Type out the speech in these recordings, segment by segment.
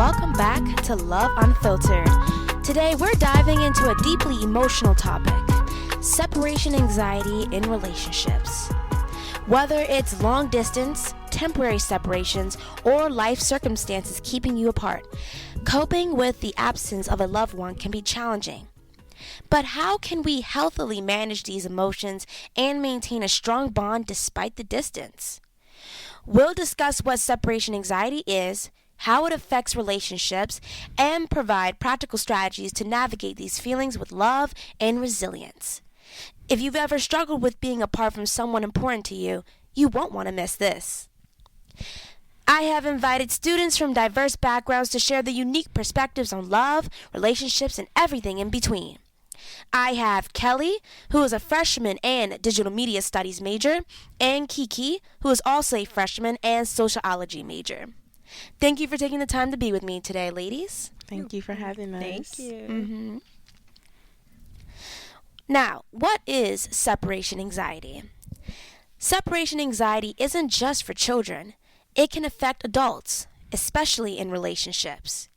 welcome back to Love Unfiltered. Today we're diving into a deeply emotional topic, separation anxiety in relationships. Whether it's long distance, temporary separations, or life circumstances keeping you apart, coping with the absence of a loved one can be challenging. But how can we healthily manage these emotions and maintain a strong bond despite the distance? We'll discuss what separation anxiety is, how it affects relationships, and provide practical strategies to navigate these feelings with love and resilience. If you've ever struggled with being apart from someone important to you, you won't want to miss this. I have invited students from diverse backgrounds to share the unique perspectives on love, relationships, and everything in between. I have Kelly, who is a freshman and digital media studies major, and Kiki, who is also a freshman and sociology major. Thank you for taking the time to be with me today, ladies. Thank you for having us. Thank you. Mm-hmm. Now, what is separation anxiety? Separation anxiety isn't just for children. It can affect adults, especially in relationships.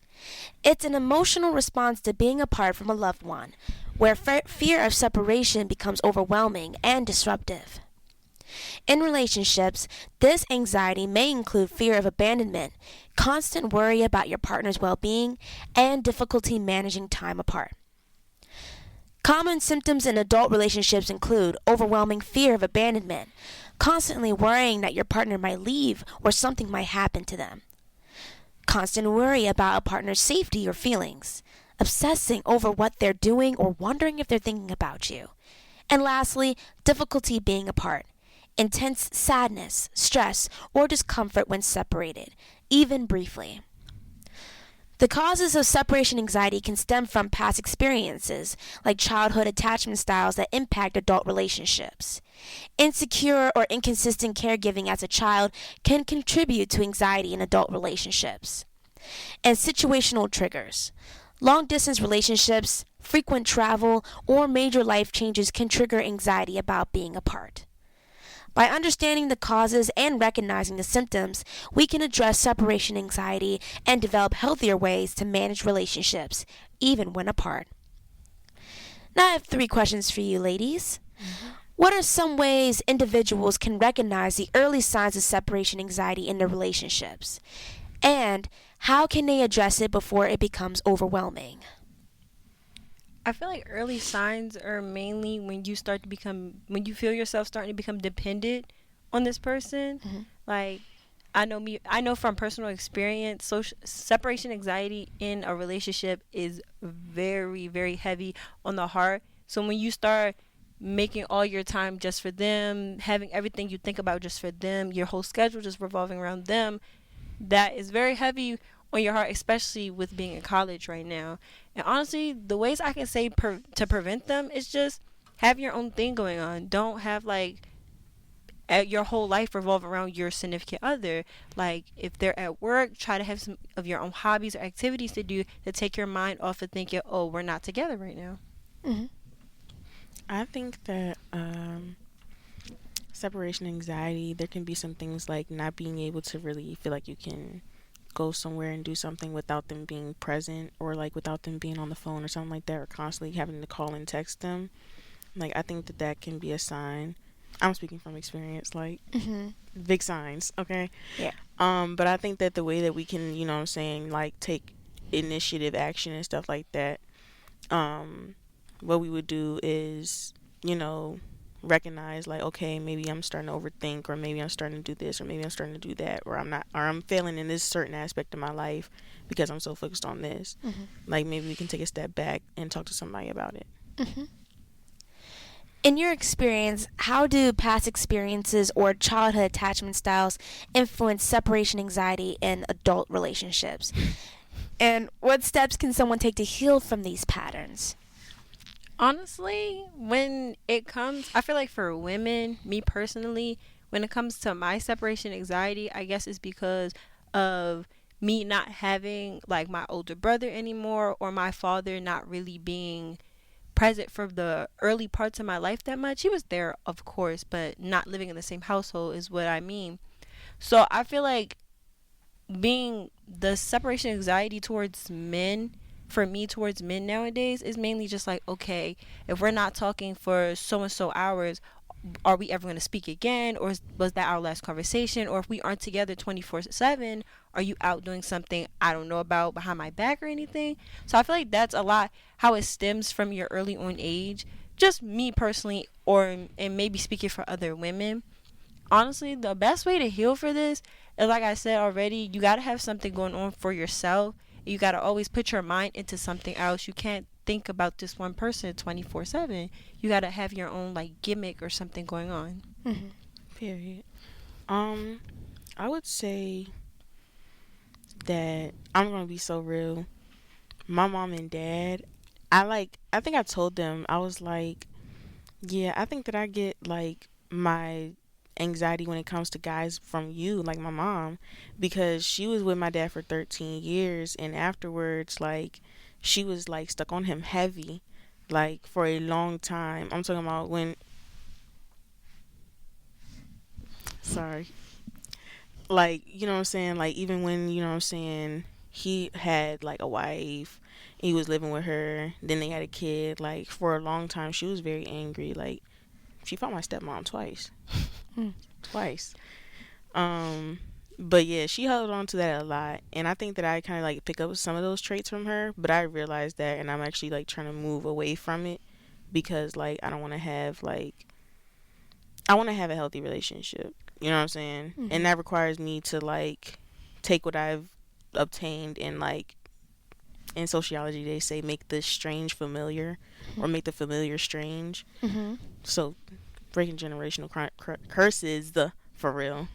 It's an emotional response to being apart from a loved one, where fear of separation becomes overwhelming and disruptive. In relationships, this anxiety may include fear of abandonment, constant worry about your partner's well-being, and difficulty managing time apart. Common symptoms in adult relationships include overwhelming fear of abandonment, constantly worrying that your partner might leave or something might happen to them, constant worry about a partner's safety or feelings, obsessing over what they're doing or wondering if they're thinking about you, and lastly, difficulty being apart, intense sadness, stress, or discomfort when separated, even briefly. The causes of separation anxiety can stem from past experiences, like childhood attachment styles that impact adult relationships. Insecure or inconsistent caregiving as a child can contribute to anxiety in adult relationships. And situational triggers. Long-distance relationships, frequent travel, or major life changes can trigger anxiety about being apart. By understanding the causes and recognizing the symptoms, we can address separation anxiety and develop healthier ways to manage relationships, even when apart. Now I have 3 questions for you, ladies. What are some ways individuals can recognize the early signs of separation anxiety in their relationships? And how can they address it before it becomes overwhelming? I feel like early signs are mainly when you feel yourself starting to become dependent on this person. Mm-hmm. Like, I know from personal experience, separation anxiety in a relationship is very, very heavy on the heart. So when you start making all your time just for them, having everything you think about just for them, your whole schedule just revolving around them, that is very heavy on your heart, especially with being in college right now. And honestly, the ways I can say to prevent them is just have your own thing going on. Don't have your whole life revolve around your significant other. Like, if they're at work, try to have some of your own hobbies or activities to do to take your mind off of thinking, oh, we're not together right now. Mm-hmm. I think that separation anxiety, there can be some things like not being able to really feel like you can go somewhere and do something without them being present, or like without them being on the phone or something like that, or constantly having to call and text them. Like, I think that can be a sign. I'm speaking from experience, like big signs, okay? Yeah. But I think that the way that we can, you know what I'm saying, like take initiative action and stuff like that, what we would do is, recognize, like, okay, maybe I'm starting to overthink, or maybe I'm starting to do this, or maybe I'm starting to do that, or I'm failing in this certain aspect of my life because I'm so focused on this. Mm-hmm. Like, maybe we can take a step back and talk to somebody about it. Mm-hmm. In your experience, how do past experiences or childhood attachment styles influence separation anxiety in adult relationships? And what steps can someone take to heal from these patterns? Honestly, I feel like for women, me personally, when it comes to my separation anxiety, I guess it's because of me not having like my older brother anymore, or my father not really being present for the early parts of my life that much. He was there, of course, but not living in the same household is what I mean. So I feel like being the separation anxiety towards men, for me towards men nowadays, is mainly just like, okay, if we're not talking for so and so hours, are we ever going to speak again, or was that our last conversation? Or if we aren't together 24/7, are you out doing something I don't know about behind my back or anything? So I feel like that's a lot how it stems from your early on age. Just me personally, or and maybe speaking for other women, honestly, the best way to heal for this is, like I said already, you got to have something going on for yourself. You got to always put your mind into something else. You can't think about this one person 24/7. You got to have your own like gimmick or something going on. Mm-hmm. Period. Um, I would say that I'm gonna be so real. My mom and dad, I think I told them, I was like, yeah, I think that I get like my anxiety when it comes to guys from you, like my mom, because she was with my dad for 13 years, and afterwards, like, she was like stuck on him heavy, like for a long time. I'm talking about when, sorry, like, you know what I'm saying, like, even when, you know what I'm saying, he had like a wife, he was living with her, then they had a kid, like for a long time she was very angry, like she fought my stepmom twice. Mm. Twice. um but yeah, she held on to that a lot, and I think that I kind of like pick up some of those traits from her, but I realized that, and I'm actually like trying to move away from it, because like I don't want to have like, I want to have a healthy relationship. You know what I'm saying? Mm-hmm. And that requires me to like take what I've obtained, and like in sociology they say make the strange familiar, or make the familiar strange. Mm-hmm. So breaking generational curses, the for real.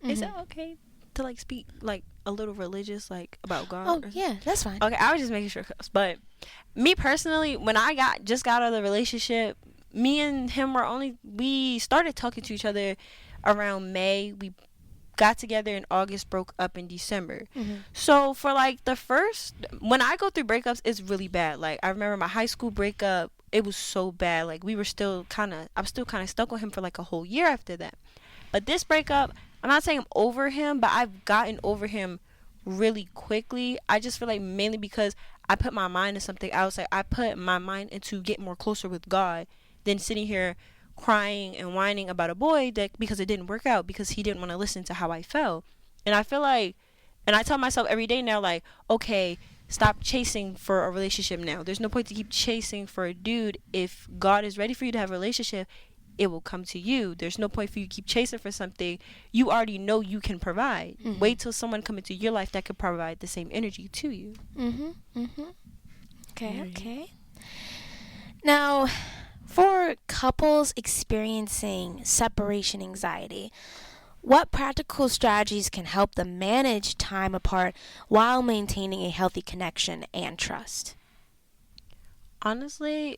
Is Mm-hmm. it okay to like speak like a little religious, like about God? Oh yeah, that's fine. Okay, I was just making sure. But me personally, when I just got out of the relationship, me and him we started talking to each other around May. We got together in August, broke up in December. Mm-hmm. So for like the first, when I go through breakups, it's really bad. Like I remember my high school breakup, it was so bad. Like we were still I'm still kind of stuck on him for like a whole year after that. But this breakup, I'm not saying I'm over him, but I've gotten over him really quickly. I just feel like mainly because I put my mind into something else. Like I put my mind into get more closer with God than sitting here crying and whining about a boy that because it didn't work out because he didn't want to listen to how I felt. And I feel like, and I tell myself every day now, like, okay, stop chasing for a relationship now. There's no point to keep chasing for a dude. If God is ready for you to have a relationship, it will come to you. There's no point for you to keep chasing for something you already know you can provide. Mm-hmm. Wait till someone come into your life that could provide the same energy to you. Mm-hmm. Mm-hmm. Okay. Right. Okay. Now, for couples experiencing separation anxiety, what practical strategies can help them manage time apart while maintaining a healthy connection and trust? Honestly,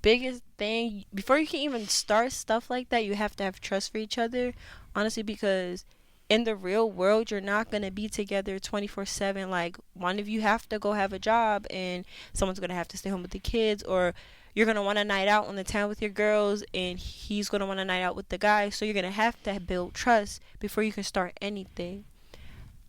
biggest thing before you can even start stuff like that, you have to have trust for each other. Honestly, because in the real world, you're not going to be together 24/7. Like one of you have to go have a job and someone's going to have to stay home with the kids, or you're going to want a night out on the town with your girls and he's going to want a night out with the guy. So you're going to have to build trust before you can start anything.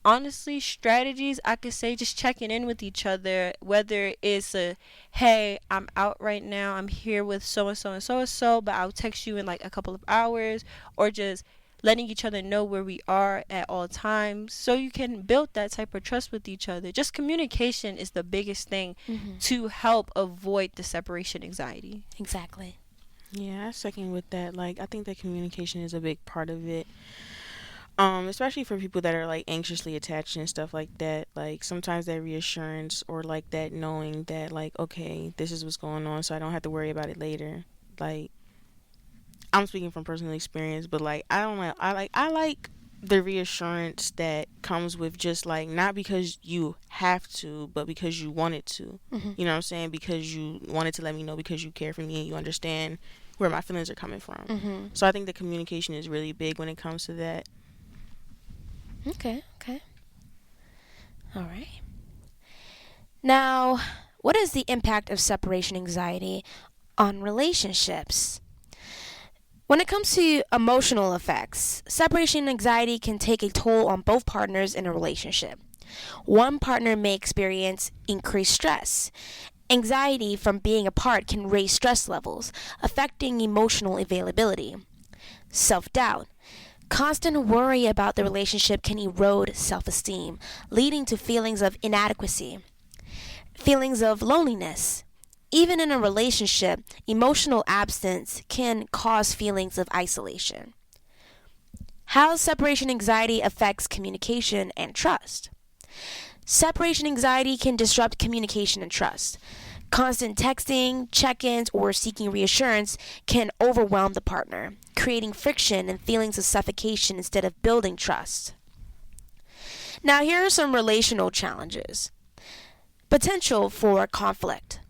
Honestly, strategies, I could say just checking in with each other, whether it's a, hey, I'm out right now, I'm here with so and so and so and so, but I'll text you in like a couple of hours, or just letting each other know where we are at all times so you can build that type of trust with each other. Just communication is the biggest thing Mm-hmm. to help avoid the separation anxiety. Exactly. Yeah, I second with that. Like, I think that communication is a big part of it. Especially for people that are like anxiously attached and stuff like that. Like sometimes that reassurance, or like that knowing that like, okay, this is what's going on, so I don't have to worry about it later. Like, I'm speaking from personal experience, but like I don't know, I like the reassurance that comes with just like, not because you have to, but because you want it to. Mm-hmm. You know what I'm saying? Because you wanted to let me know, because you care for me and you understand where my feelings are coming from. Mm-hmm. So I think the communication is really big when it comes to that. Okay. Okay. All right. Now, what is the impact of separation anxiety on relationships? When it comes to emotional effects, separation anxiety can take a toll on both partners in a relationship. One partner may experience increased stress. Anxiety from being apart can raise stress levels, affecting emotional availability. Self doubt. Constant worry about the relationship can erode self esteem, leading to feelings of inadequacy, feelings of loneliness. Even in a relationship, emotional absence can cause feelings of isolation. How separation anxiety affects communication and trust. Separation anxiety can disrupt communication and trust. Constant texting, check ins, or seeking reassurance can overwhelm the partner, creating friction and feelings of suffocation instead of building trust. Now, here are some relational challenges. Potential for conflict.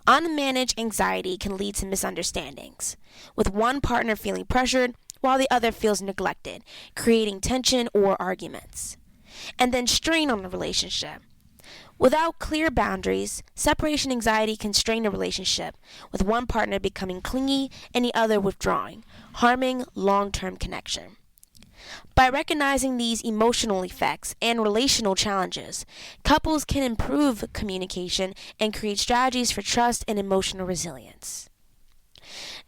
Unmanaged anxiety can lead to misunderstandings, with one partner feeling pressured while the other feels neglected, creating tension or arguments. And then strain on the relationship. Without clear boundaries, separation anxiety can strain a relationship, with one partner becoming clingy and the other withdrawing, harming long-term connection. By recognizing these emotional effects and relational challenges, couples can improve communication and create strategies for trust and emotional resilience.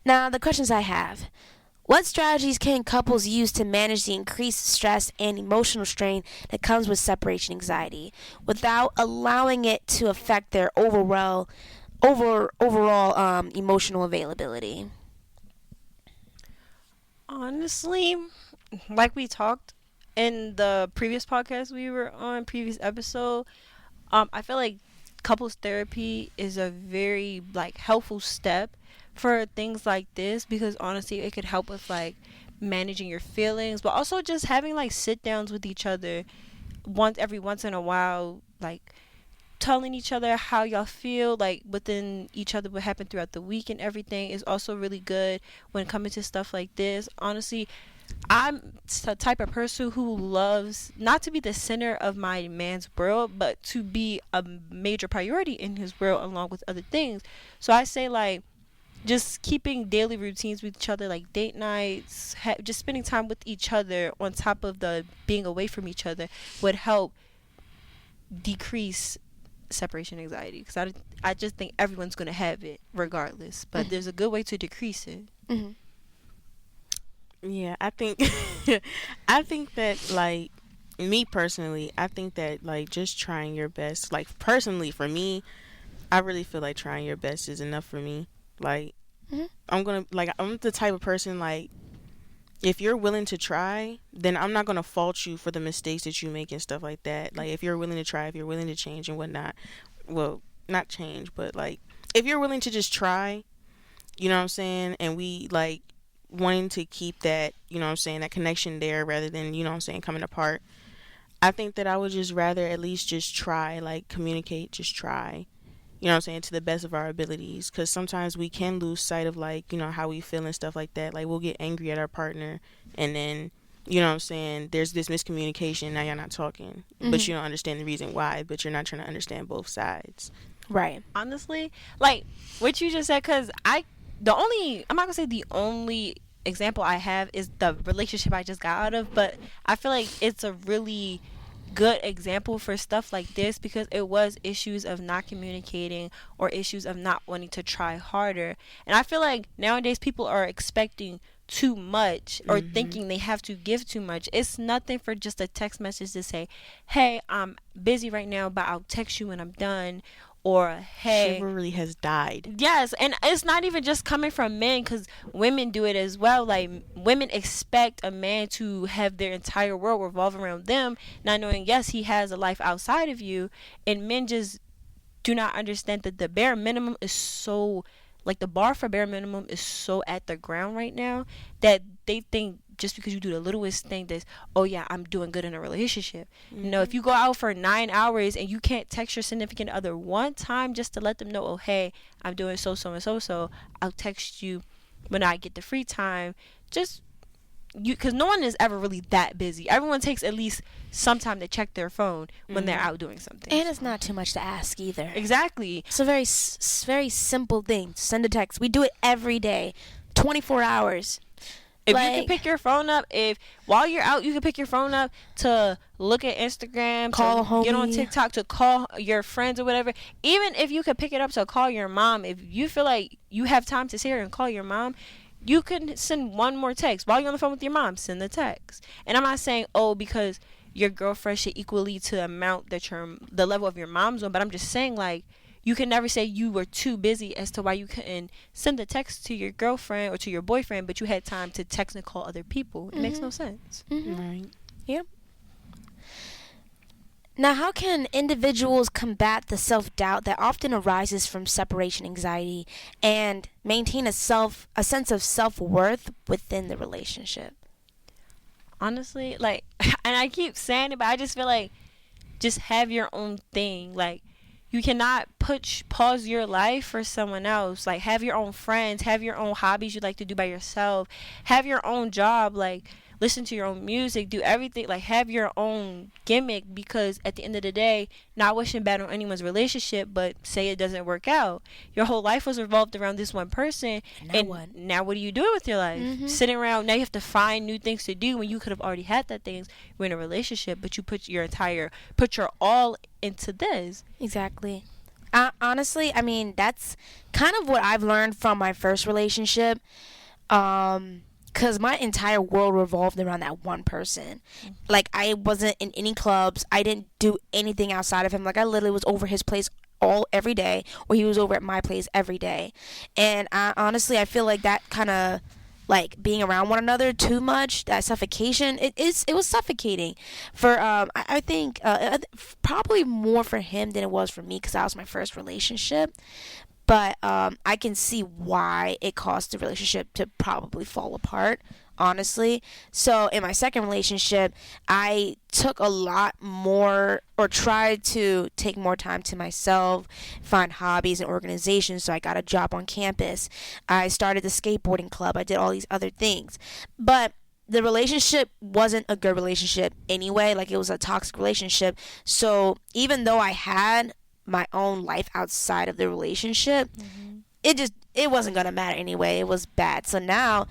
Now, the questions I have. What strategies can couples use to manage the increased stress and emotional strain that comes with separation anxiety without allowing it to affect their overall emotional availability? Honestly, like we talked in the previous podcast we were on, previous episode, I feel like couples therapy is a very like helpful step for things like this, because honestly it could help with like managing your feelings, but also just having like sit downs with each other once in a while, like telling each other how y'all feel like within each other, what happened throughout the week and everything is also really good when coming to stuff like this. Honestly, I'm the type of person who loves not to be the center of my man's world, but to be a major priority in his world along with other things. So I say like just keeping daily routines with each other, like date nights, just spending time with each other on top of the being away from each other, would help decrease separation anxiety, because I just think everyone's going to have it regardless, but there's a good way to decrease it. Mm-hmm. Yeah, I think I think that like me personally, I think that like just trying your best, like personally for me, I really feel like trying your best is enough for me. Like Mm-hmm. I'm the type of person like if you're willing to try, then I'm not gonna fault you for the mistakes that you make and stuff like that. Like if you're willing to try, if you're willing to change and whatnot, well, not change, but like if you're willing to just try, you know what I'm saying, and we like wanting to keep that, you know what I'm saying, that connection there rather than, you know what I'm saying, coming apart. I think that I would just rather at least just try, like communicate, just try, you know what I'm saying, to the best of our abilities, because sometimes we can lose sight of like, you know, how we feel and stuff like that. Like we'll get angry at our partner and then, you know what I'm saying, there's this miscommunication, now you're not talking, but you don't understand the reason why, but you're not trying to understand both sides. Right. Honestly, like what you just said, because I'm not gonna say the only example I have is the relationship I just got out of, but I feel like it's a really good example for stuff like this, because it was issues of not communicating or issues of not wanting to try harder. And I feel like nowadays people are expecting too much or thinking they have to give too much. It's nothing for just a text message to say, hey, I'm busy right now, but I'll text you when I'm done. Or hey, Chivalry has died. yes. And it's not even just coming from men, because women do it as well. Like women expect a man to have their entire world revolve around them, not knowing, yes, he has a life outside of you. And men just do not understand that the bare minimum is so, like the bar for bare minimum is so at the ground right now, that they think just because you do the littlest thing, that, oh yeah, I'm doing good in a relationship. No, if you go out for 9 hours and you can't text your significant other one time just to let them know, oh hey, I'm doing so and so, I'll text you when I get the free time. Just you, because no one is ever really that busy. Everyone takes at least some time to check their phone when they're out doing something. And it's not too much to ask either. Exactly. It's a very simple thing. Send a text. We do it every day, 24 hours. If you can pick your phone up, if while you're out, you can pick your phone up to look at Instagram, call to get on homie. TikTok, to call your friends or whatever. Even if you could pick it up to call your mom, if you feel like you have time to sit here and call your mom, you can send one more text. While you're on the phone with your mom, send the text. And I'm not saying, oh, because your girlfriend should equally to the amount that the level of your mom's on, but I'm just saying, like, you can never say you were too busy as to why you couldn't send a text to your girlfriend or to your boyfriend, but you had time to text and call other people. It makes no sense. Right. Yeah. Now, how can individuals combat the self-doubt that often arises from separation anxiety and maintain a sense of self-worth within the relationship? Honestly, like, and I keep saying it, but I just feel like just have your own thing. Like, you cannot pause your life for someone else. Like, have your own friends, have your own hobbies you like to do by yourself, have your own job, like, listen to your own music, do everything, like, have your own gimmick, because at the end of the day, not wishing bad on anyone's relationship, but say it doesn't work out. Your whole life was revolved around this one person, and now what are you doing with your life? Sitting around, now you have to find new things to do when you could have already had that things. We're in a relationship, but you put your all into this. Exactly. Honestly, I mean, that's kind of what I've learned from my first relationship. Because my entire world revolved around that one person. Like, I wasn't in any clubs. I didn't do anything outside of him. Like, I literally was over his place every day, or he was over at my place every day. And honestly, I feel like that kind of, like, being around one another too much, that suffocation, it was suffocating for I think probably more for him than it was for me, because that was my first relationship. But I can see why it caused the relationship to probably fall apart, honestly. So in my second relationship, I took a lot more, or tried to take more time to myself, find hobbies and organizations. So I got a job on campus. I started the skateboarding club. I did all these other things. But the relationship wasn't a good relationship anyway. Like, it was a toxic relationship. So even though I had my own life outside of the relationship, it wasn't gonna matter anyway. It was bad. So now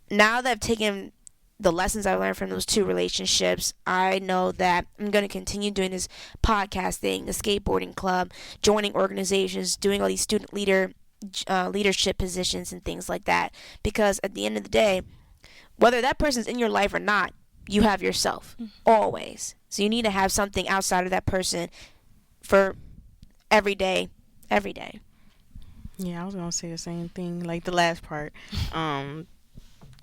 that I've taken the lessons I learned from those two relationships, I know that I'm gonna continue doing this podcasting, the skateboarding club, joining organizations, doing all these student leadership positions and things like that, because at the end of the day, whether that person's in your life or not, you have yourself always. So you need to have something outside of that person for every day. Yeah, I was gonna say the same thing. Like, the last part,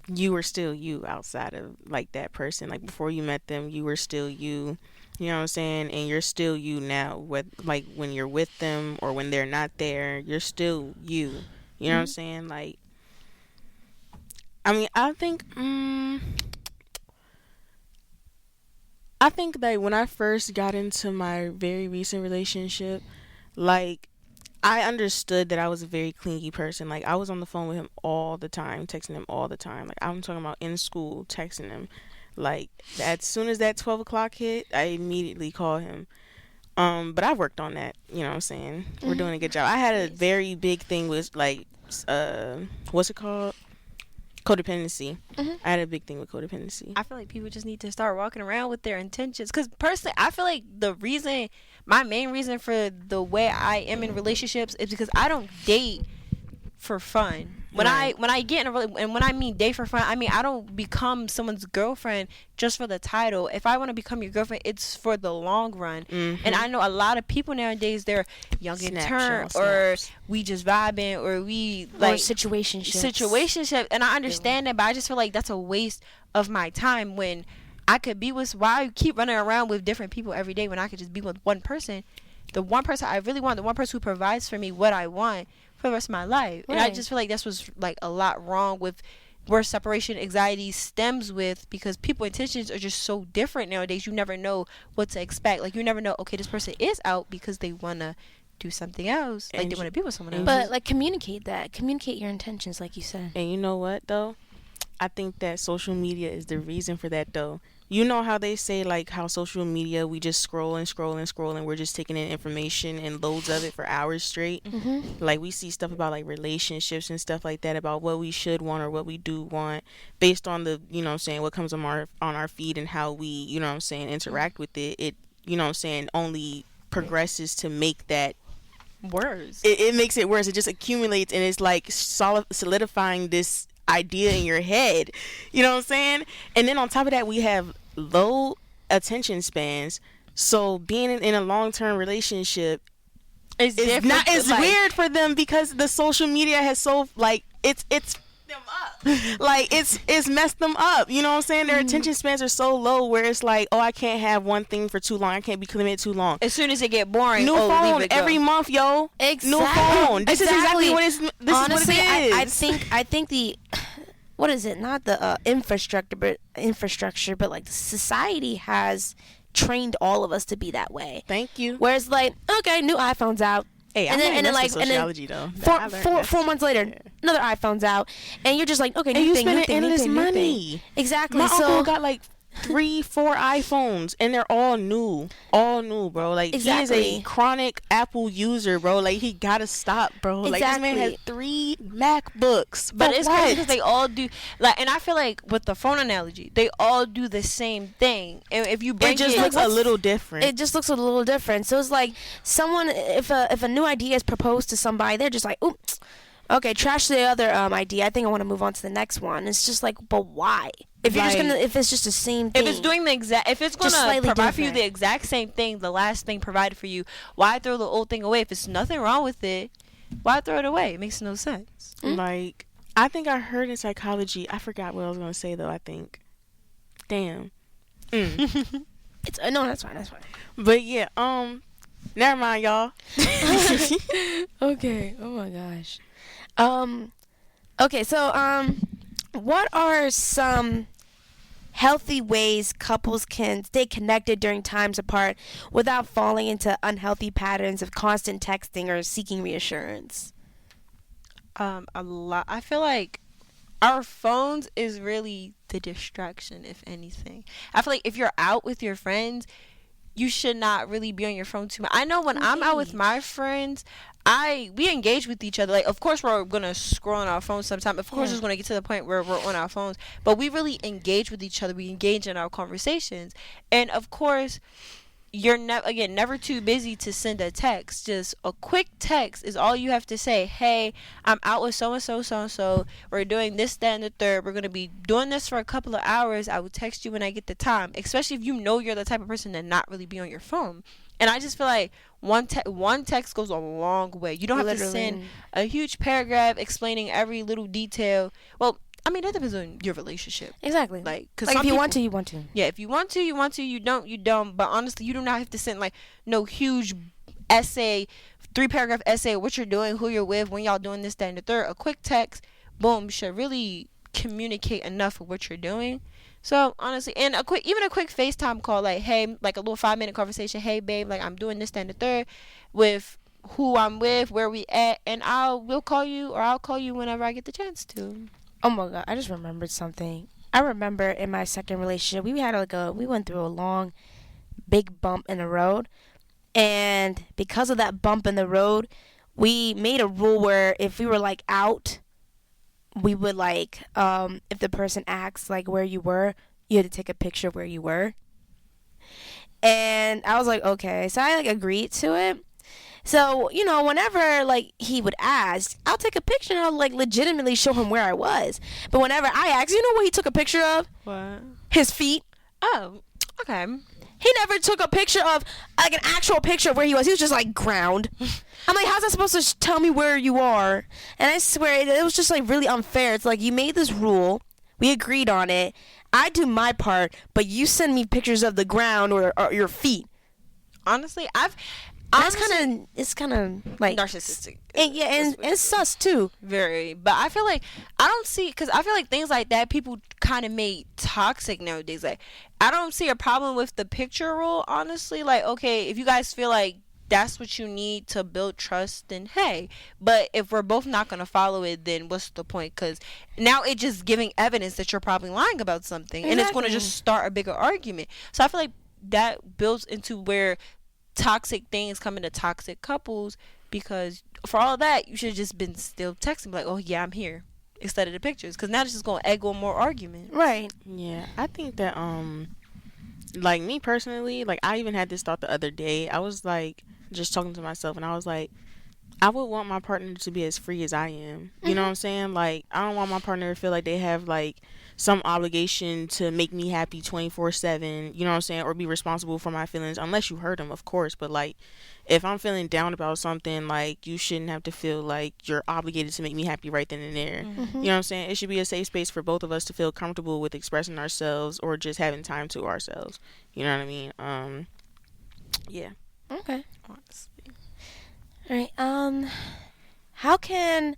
you were still you outside of, like, that person. Like, before you met them, you were still you. You know what I'm saying? And you're still you now. Like, when you're with them or when they're not there, you're still you. You know what I'm saying? Like, I mean, I think that when I first got into my very recent relationship, like, I understood that I was a very clingy person. Like, I was on the phone with him all the time, texting him all the time. Like, I'm talking about in school, texting him. Like, as soon as that 12 o'clock hit, I immediately called him. But I worked on that, you know what I'm saying? We're doing a good job. I had a very big thing with, like, what's it called? Codependency. I had a big thing with codependency. I feel like people just need to start walking around with their intentions, because personally, I feel like my main reason for the way I am in relationships is because I don't date for fun. When I get in and when I mean date for fun, I mean I don't become someone's girlfriend just for the title. If I want to become your girlfriend, it's for the long run. And I know a lot of people nowadays, they're young in turn, or we just vibing, or we like situationship. And I understand that, but I just feel like that's a waste of my time when I could be with. Why keep running around with different people every day when I could just be with one person? The one person I really want, the one person who provides for me what I want for the rest of my life. And I just feel like this was like a lot wrong with where separation anxiety stems with, because people intentions are just so different nowadays. You never know what to expect. Like, you never know, okay, this person is out because they want to do something else, like they want to be with someone else. But like, communicate your intentions, like you said. And you know what though, I think that social media is the reason for that, though. You know how they say, like, how social media, we just scroll and scroll and scroll, and we're just taking in information and loads of it for hours straight. Like, we see stuff about, like, relationships and stuff like that, about what we should want or what we do want, based on the, you know what I'm saying, what comes on our feed and how we, you know what I'm saying, interact with it. It, you know what I'm saying, only progresses to make that Worse. it makes it worse. It just accumulates, and it's like solidifying this idea in your head. You know what I'm saying? And then on top of that, we have low attention spans. So being in a long-term relationship It's is different. not. It's like, weird for them because the social media has so like it's them up. Like it's messed them up. You know what I'm saying? Their attention spans are so low where it's like, oh, I can't have one thing for too long. I can't be committed too long. As soon as it get boring, New leave phone it go. every month, yo. Exactly. New phone. This is exactly what it's. This Honestly, is what it is. I think the what is it? Not the infrastructure, but like the society has trained all of us to be that way. Thank you. Whereas like, okay, new iPhone's out. Hey, and then sociology though. Four months later, another iPhone's out, and you're just like, okay, And new you thing, new spending thing, new endless thing, new money. thing. Exactly. My So uncle got like 3-4 iPhones, and they're all new, bro. Like he is Exactly. a chronic Apple user, bro. Like he gotta stop, bro. Like this man has Exactly. 3 MacBooks. But For it's what? crazy because they all do like, and I feel like with the phone analogy, they all do the same thing. And if you bring It just looks a little different. it just looks a little different. So it's like someone, if a new idea is proposed to somebody, they're just like, ooh, okay, trash the other idea. I think I want to move on to the next one. It's just like, but why? If you're just Like- gonna, if it's just the same thing, if it's doing the exact, if it's Just gonna slightly provide for you different. the exact same thing, the last thing provided for you, why throw the old thing away? If it's nothing wrong with it, why throw it away? It makes no sense. Like I think I heard in psychology. I forgot what I was gonna say though. I think. Damn. it's no, that's fine, that's fine. But yeah. Never mind, y'all. Okay. Oh my gosh. Okay. So what are some healthy ways couples can stay connected during times apart without falling into unhealthy patterns of constant texting or seeking reassurance? A lot. I feel like our phones is really the distraction, if anything. I feel like if you're out with your friends, you should not really be on your phone too much. I know when I'm out with my friends, we engage with each other. Like, of course, we're gonna scroll on our phones sometime. Of course, it's gonna get to the point where we're on our phones, but we really engage with each other. We engage in our conversations, and of course, you're never too busy to send a text. Just a quick text is all you have to say. Hey, I'm out with so and so, so and so. We're doing this, that, and the third. We're gonna be doing this for a couple of hours. I will text you when I get the time. Especially if you know you're the type of person to not really be on your phone. And I just feel like one text goes a long way. You don't have to send a huge paragraph explaining every little detail. Well, I mean, that depends on your relationship. Exactly. Like, if you want to, you want to. Yeah, if you want to, you want to. You don't, you don't. But honestly, you do not have to send like no huge essay, 3-paragraph essay of what you're doing, who you're with, when y'all doing this, that, and the third. A quick text, boom, should really communicate enough of what you're doing. So honestly, and even a quick FaceTime call, like, hey, like a little 5-minute conversation. Hey, babe, like I'm doing this, that, and the third, with who I'm with, where we at, and I'll call you whenever I get the chance to. Oh my god, I just remembered something. I remember in my second relationship, we went through a long, big bump in the road. And because of that bump in the road, we made a rule where if we were like out, we would like, if the person asks like where you were, you had to take a picture of where you were. And I was like, okay. So I like agreed to it. So, you know, whenever, like, he would ask, I'll take a picture and I'll, like, legitimately show him where I was. But whenever I ask, you know what he took a picture of? What? His feet. Oh, okay. He never took a picture of, like, an actual picture of where he was. He was just, like, ground. I'm like, how's that supposed to tell me where you are? And I swear, it was just, like, really unfair. It's like, you made this rule. We agreed on it. I do my part, but you send me pictures of the ground or your feet. Honestly, It's kind of like narcissistic. And, yeah, and sus too. Very. But I feel like because I feel like things like that people kind of made toxic nowadays. Like, I don't see a problem with the picture rule, honestly. Like, okay, if you guys feel like that's what you need to build trust, then hey. But if we're both not going to follow it, then what's the point? Because now it's just giving evidence that you're probably lying about something. And it's going to just start a bigger argument. So I feel like that builds into where toxic things come into toxic couples, because for all that, you should have just been still texting like, oh yeah, I'm here, instead of the pictures, because now it's just going to egg on more argument. Right. Yeah, I think that like me personally, like I even had this thought the other day. I was like just talking to myself, and I was like, I would want my partner to be as free as I am. You know what I'm saying? Like, I don't want my partner to feel like they have like some obligation to make me happy 24/7, you know what I'm saying, or be responsible for my feelings, unless you hurt them, of course. But like, if I'm feeling down about something, like, you shouldn't have to feel like you're obligated to make me happy right then and there. You know what I'm saying? It should be a safe space for both of us to feel comfortable with expressing ourselves or just having time to ourselves. You know what I mean? Yeah. Okay. Honestly. All right. How can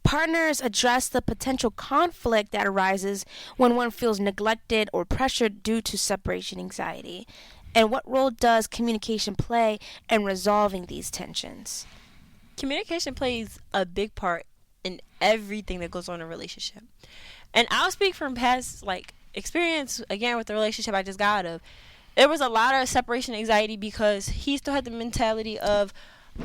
partners address the potential conflict that arises when one feels neglected or pressured due to separation anxiety? And what role does communication play in resolving these tensions? Communication plays a big part in everything that goes on in a relationship. And I'll speak from past like experience again with the relationship I just got out of. There was a lot of separation anxiety because he still had the mentality of,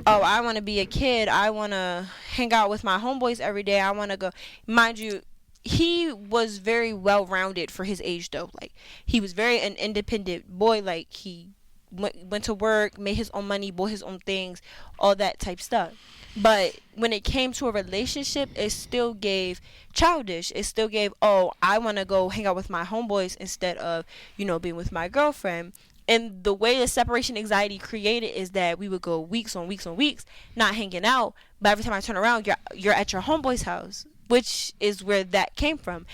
oh, I want to be a kid. I want to hang out with my homeboys every day. I want to go. Mind you, he was very well-rounded for his age, though. Like, he was very an independent boy. Like, he went to work, made his own money, bought his own things, all that type stuff. But when it came to a relationship, it still gave childish. It still gave, oh, I want to go hang out with my homeboys instead of, being with my girlfriend. And the way the separation anxiety created is that we would go weeks on weeks on weeks not hanging out, but every time I turn around, you're at your homeboy's house, which is where that came from.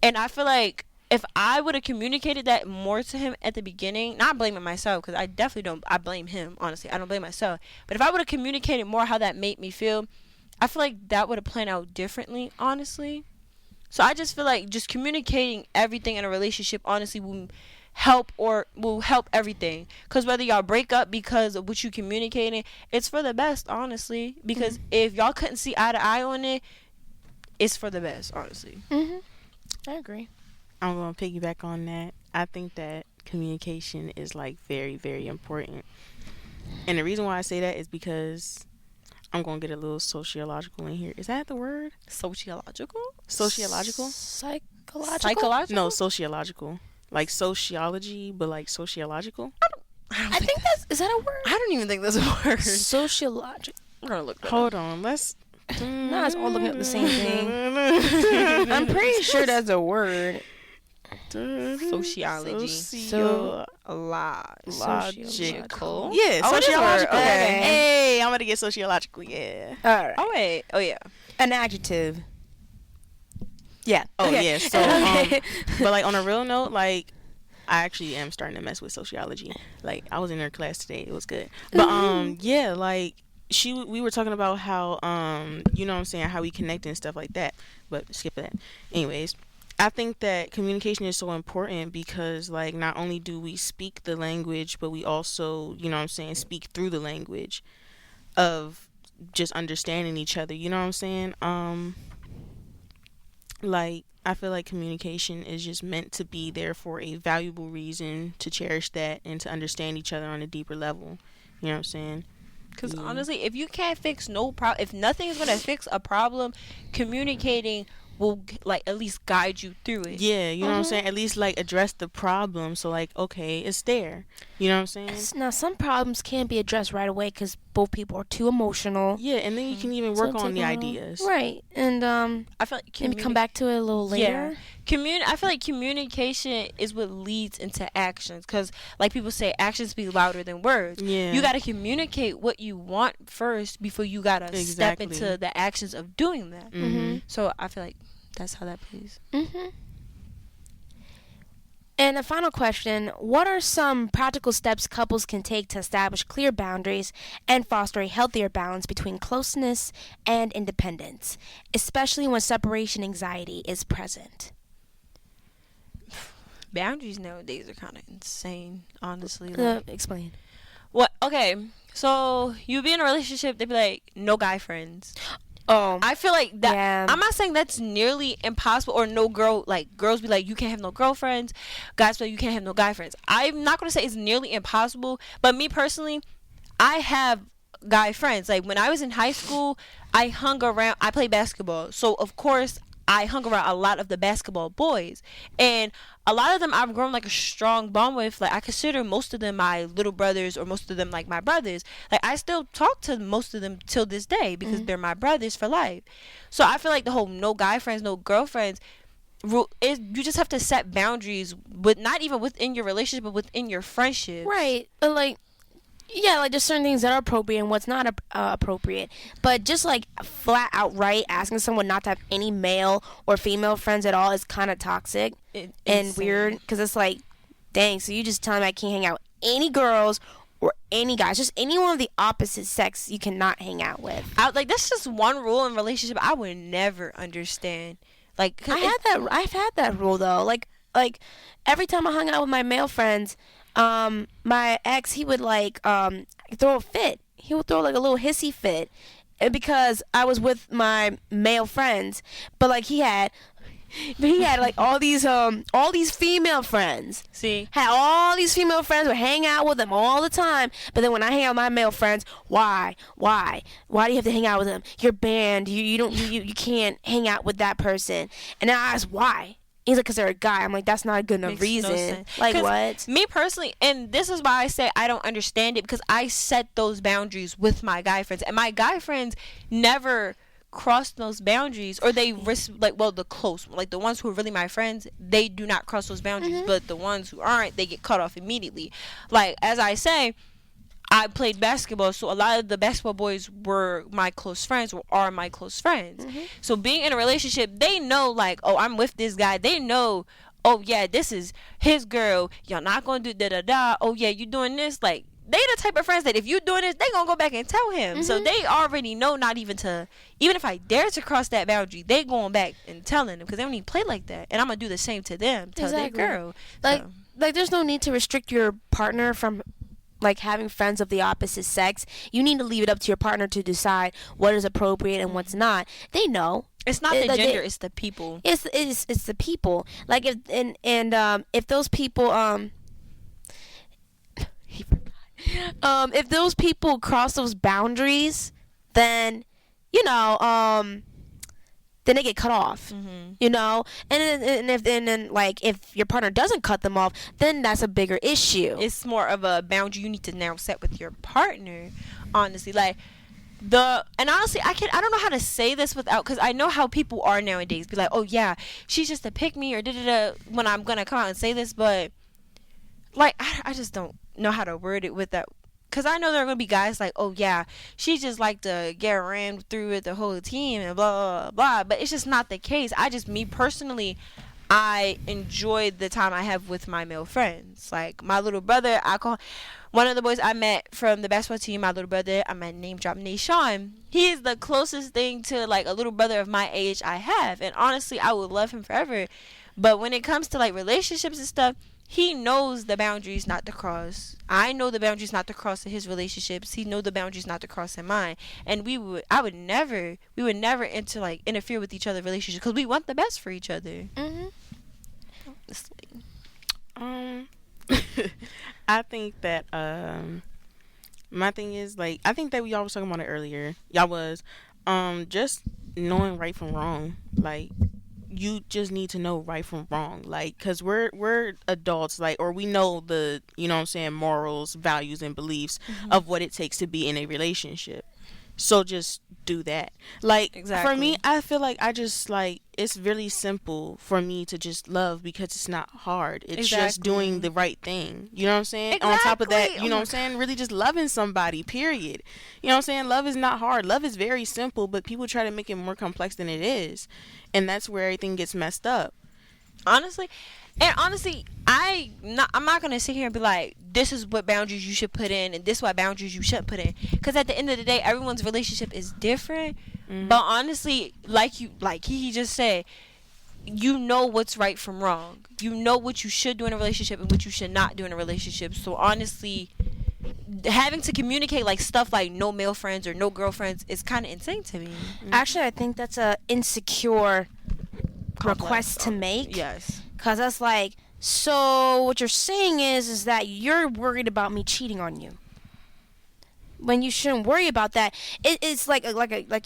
And I feel like if I would have communicated that more to him at the beginning, not blaming myself, because I definitely don't, I blame him, honestly. I don't blame myself. But if I would have communicated more how that made me feel, I feel like that would have planned out differently, honestly. So I just feel like just communicating everything in a relationship, honestly, will help everything. Because whether y'all break up because of what you communicating, it's for the best, honestly. Because if y'all couldn't see eye to eye on it, it's for the best, honestly. I agree. I'm going to piggyback on that. I think that communication is like very, very important. And the reason why I say that is because I'm going to get a little sociological in here. Is that the word? Sociological? Sociological? Psychological? No, sociological. Like sociology, but like sociological? I think is that a word? I don't even think that's a word. Sociological. We're going to look that Hold on. Let's... No, it's all looking at the same thing. I'm pretty sure that's a word. Sociology. Sociological. Yeah, Oh, sociological. Okay. Hey, I'm going to get sociological, yeah. All right. Oh, wait. Oh, yeah. An adjective. Yeah. Oh, okay. yeah. So, but like on a real note, like I actually am starting to mess with sociology. Like I was in her class today. It was good. But yeah, like we were talking about how you know what I'm saying, how we connect and stuff like that. But skip that. Anyways, I think that communication is so important because like not only do we speak the language, but we also, you know what I'm saying, speak through the language of just understanding each other. You know what I'm saying? Like I feel like communication is just meant to be there for a valuable reason, to cherish that and to understand each other on a deeper level. You know what I'm saying? Because honestly, if you can't fix if nothing is going to fix a problem, communicating will like at least guide you through it. Yeah, you know what I'm saying? At least like address the problem. So like, okay, it's there. You know what I'm saying? Now, some problems can't be addressed right away because both people are too emotional. Yeah, and then you can even work on the ideas. Right, and I feel like maybe come back to it a little later. Yeah. I feel like communication is what leads into actions, because like people say, actions speak louder than words. Yeah. You got to communicate what you want first before you got to step into the actions of doing that. So I feel like that's how that plays. And a final question, what are some practical steps couples can take to establish clear boundaries and foster a healthier balance between closeness and independence, especially when separation anxiety is present? Boundaries nowadays are kind of insane, honestly. Explain. What? Okay. So you be in a relationship, they be like, no guy friends. Oh, I feel like that. yeah. I'm not saying that's nearly impossible, or no girl, like girls be like, you can't have no girlfriends. Guys be like, you can't have no guy friends. I'm not gonna say it's nearly impossible, but me personally, I have guy friends. Like when I was in high school, I hung around. I played basketball, so of course I hung around a lot of the basketball boys, and a lot of them I've grown like a strong bond with. Like I consider most of them my little brothers, or most of them like my brothers. Like I still talk to most of them till this day because they're my brothers for life. So I feel like the whole no guy friends, no girlfriends rule is, you just have to set boundaries with, not even within your relationship, but within your friendships. Right. Like, yeah, like there's certain things that are appropriate and what's not appropriate. But just like flat outright asking someone not to have any male or female friends at all is kind of toxic and Insane. weird, because it's like, dang, so you just tell me I can't hang out with any girls or any guys, just anyone of the opposite sex you cannot hang out with. Like that's just one rule in relationship I would never understand. Like 'cause I've had that rule though. Like every time I hung out with my male friends, my ex, he would like throw a fit. He would throw like a little hissy fit, because I was with my male friends, but like he had like all these female friends. see, Had all these female friends, would hang out with them all the time. But then when I hang out with my male friends, why do you have to hang out with them? You're banned. You can't hang out with that person. And then I asked why. He's like, because they're a guy. I'm like, that's not a good enough makes no reason. sense. Like, 'Cause what? me personally, and this is why I say I don't understand it, because I set those boundaries with my guy friends, and my guy friends never cross those boundaries, or they risk, like, well, the close, like the ones who are really my friends, they do not cross those boundaries, but the ones who aren't, they get cut off immediately. Like as I say, I played basketball, so a lot of the basketball boys were my close friends, or are my close friends. So being in a relationship, they know, like, oh, I'm with this guy. They know, oh yeah, this is his girl. Y'all not gonna do da da da. Oh yeah, you doing this. Like they the type of friends that if you doing this, they gonna go back and tell him. So they already know not even to, even if I dare to cross that boundary, they going back and telling them, because they don't even play like that. And I'm gonna do the same to them. Tell Exactly. their girl. Like, So, like there's no need to restrict your partner from like having friends of the opposite sex. You need to leave it up to your partner to decide what is appropriate and what's not. They know. it's not the Like, gender, it's the people. It's the people. Like if those people he forgot. If those people cross those boundaries, then then they get cut off. You know, and then like if your partner doesn't cut them off, then that's a bigger issue. It's more of a boundary you need to now set with your partner, honestly. Like and honestly, I don't know how to say this without, because I know how people are nowadays, be like, oh yeah, she's just a pick me, or da when I'm gonna come out and say this, but like I just don't know how to word it with that, because I know there are gonna be guys like, oh yeah, she just like to get rammed through with the whole team and blah blah blah, but it's just not the case. Me personally, I enjoy the time I have with my male friends. Like my little brother, I call one of the boys I met from the basketball team, my little brother, I'm gonna name drop Nashawn. He is the closest thing to like a little brother of my age I have, and honestly, I would love him forever. But when it comes to like relationships and stuff, he knows the boundaries not to cross. I know the boundaries not to cross in his relationships. He know the boundaries not to cross in mine. And we would never interfere with each other's relationships, because we want the best for each other. Honestly. I think that my thing is, like, I think that y'all was talking about it earlier. Y'all was just knowing right from wrong. Like, you just need to know right from wrong, like, because we're adults, like, or we know the, you know what I'm saying, morals, values, and beliefs of what it takes to be in a relationship. So just do that. Like, Exactly. for me, I feel like I just, like, it's really simple for me to just love, because it's not hard. It's just Exactly. doing the right thing. You know what I'm saying? On top of that, Exactly. you know what I'm saying? Really just loving somebody, period. You know what I'm saying? Love is not hard. Love is very simple, but people try to make it more complex than it is. And that's where everything gets messed up. Honestly, I'm not gonna sit here and be like, this is what boundaries you should put in and this is what boundaries you shouldn't put in, because at the end of the day, everyone's relationship is different. But honestly, like he just said, you know what's right from wrong. You know what you should do in a relationship and what you should not do in a relationship. So honestly, having to communicate like stuff like no male friends or no girlfriends is kind of insane to me. Actually, I think that's a insecure request to make. Yes. Cause that's like, so what you're saying is that you're worried about me cheating on you. When you shouldn't worry about that. It's like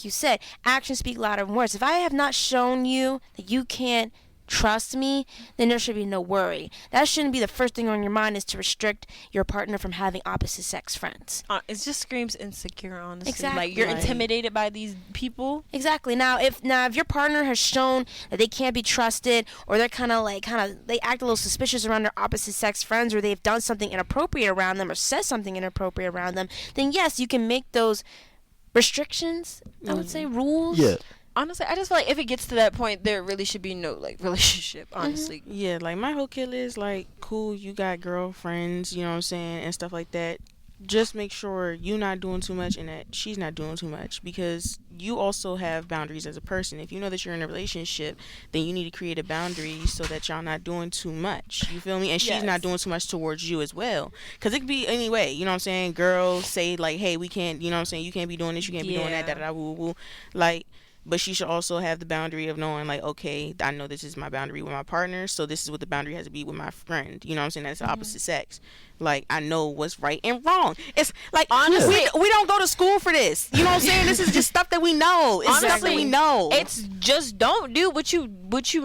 you said, actions speak louder than words. If I have not shown you that you can't trust me, then there should be no worry. That shouldn't be the first thing on your mind, is to restrict your partner from having opposite sex friends. It just screams insecure, honestly. Exactly. Like, you're intimidated by these people. Exactly. Now if your partner has shown that they can't be trusted, or they're they act a little suspicious around their opposite sex friends, or they've done something inappropriate around them, or said something inappropriate around them, then yes, you can make those restrictions, I would say, rules. Yeah. Honestly, I just feel like if it gets to that point, there really should be no like relationship. Honestly, Yeah, like my whole kill is like, cool, you got girlfriends, you know what I'm saying, and stuff like that. Just make sure you're not doing too much and that she's not doing too much, because you also have boundaries as a person. If you know that you're in a relationship, then you need to create a boundary so that y'all not doing too much. You feel me? And she's not doing too much towards you as well. Because it could be any way, you know what I'm saying? Girls say like, hey, we can't, you know what I'm saying, you can't be doing this, you can't be doing that, da da da, woo woo. Like, but she should also have the boundary of knowing, like, okay, I know this is my boundary with my partner, so this is what the boundary has to be with my friend. You know what I'm saying? That's the opposite sex. Like, I know what's right and wrong. It's like, honestly, we don't go to school for this. You know what I'm saying? This is just stuff that we know. It's stuff that we know. It's just don't do what you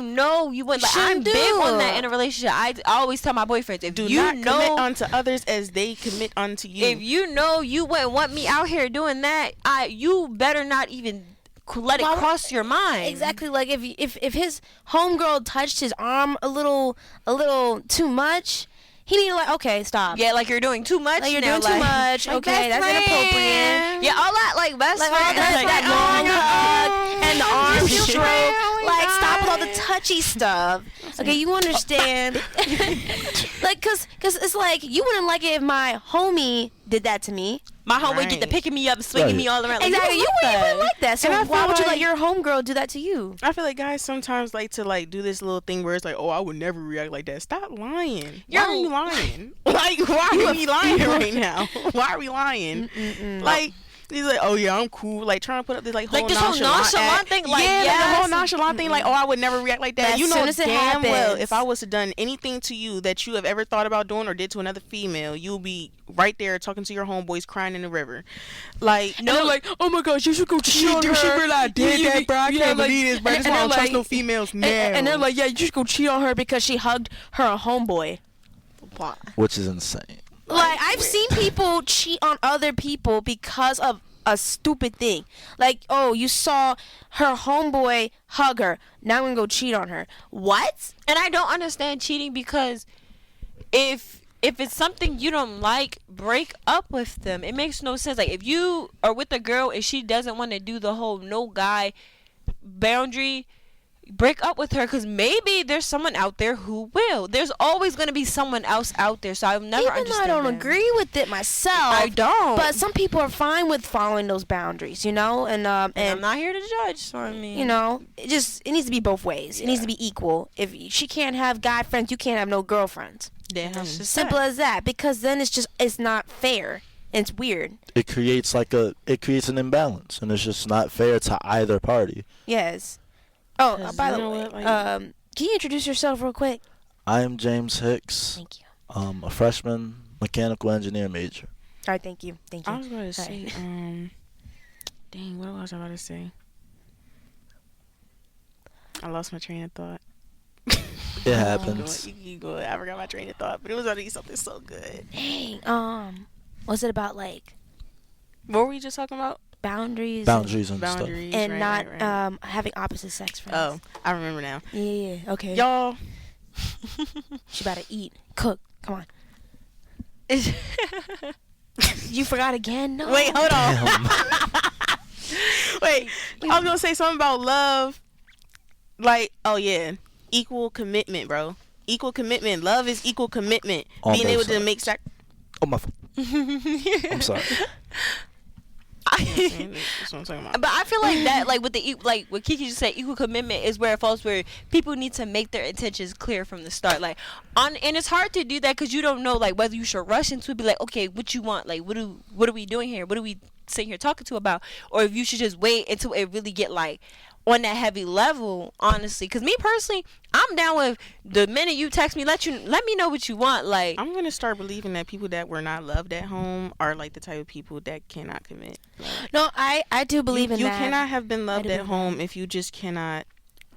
know you would. Like, I'm do. big on that in a relationship. I always tell my boyfriends, if do you not know commit unto others as they commit unto you. if you know you wouldn't want me out here doing that, you better not even let it cross your mind. Exactly. Like if his homegirl touched his arm a little too much, he need to like, okay, stop. Yeah, like you're doing too much. Like you're now, doing too like- much. like Okay, best that's friend. inappropriate. Yeah, all that like best Like all friend. that long hug and the arm Just stroke. oh my Like stop with all the God. touchy stuff. Okay, you understand? Like, cause it's like, you wouldn't like it if my homie did that to me. My homie get to Right. picking me up, swinging Right. me all around. Like, Exactly. You wouldn't even like that. So And I why feel would you like- let your homegirl do that to you? I feel like guys sometimes like to like do this little thing where it's like, oh, I would never react like that. Stop lying. Why are you lying? Like, why are we lying right now? Why are we lying? Like, he's like, oh yeah, I'm cool. Like trying to put up this like whole Like, this whole nonchalant act. thing, like, yeah, like the yes. whole nonchalant thing. Like, oh, I would never react like that. But You as know soon as it damn well, happens- if I was to done anything to you that you have ever thought about doing or did to another female, you'll be right there talking to your homeboys crying in the river. Like, No, and they're like, oh my gosh, you should go cheat on her. She really I did that, bro. I can't believe this, bro. That's why I don't trust no females now. And they're like, yeah, you should go cheat on her because she hugged her homeboy. Which is insane. Like, I've seen people cheat on other people because of a stupid thing. Like, oh, you saw her homeboy hug her. Now I'm gonna go cheat on her. What? and I don't understand cheating, because if it's something you don't like, break up with them. It makes no sense. Like, if you are with a girl and she doesn't want to do the whole no guy boundary, break up with her, because maybe there's someone out there who will. There's always going to be someone else out there, so I've never Even though understood I don't that. agree with it myself. I don't. But some people are fine with following those boundaries, you know? And I'm not here to judge, so I mean, you know, it needs to be both ways. It needs to be equal. If she can't have guy friends, you can't have no girlfriends. that's just Simple that. as that. Because then it's not fair. It's weird. It creates an imbalance, and it's just not fair to either party. Yes. Oh, 'Cause by you the know way, what, like- can you introduce yourself real quick? I am James Hicks, Thank you. a freshman mechanical engineer major. All right, thank you. Thank you. I was going to All say, right. dang, what was I about to say? I lost my train of thought. It happens. You go. I forgot my train of thought, but it was going to be something so good. Dang. Was it about like What were we just talking about? boundaries? Boundaries and stuff. Boundaries. And right, not right, right. having opposite sex friends. Oh, I remember now. Yeah. Okay. Y'all, She about to eat, cook. Come on. You forgot again? No. wait, hold on. Damn. Wait, I was going to say something about love. Like, oh yeah, equal commitment, bro. Equal commitment. Love is equal commitment. On Being both able to sides. make Oh my. I'm sorry. That's what I'm talking about. But I feel like that, like with like what Kiki just said, equal commitment is where it falls, where people need to make their intentions clear from the start. Like and it's hard to do that because you don't know like whether you should rush into it, be like, okay, what you want, like what are we doing here? What are we sitting here talking to about? Or if you should just wait until it really get like on that heavy level, honestly. Because me personally, I'm down with the minute you text me, let me know what you want. Like I'm gonna start believing that people that were not loved at home are like the type of people that cannot commit. Like, No, I do believe in you that. You cannot have been loved at believe home if you just cannot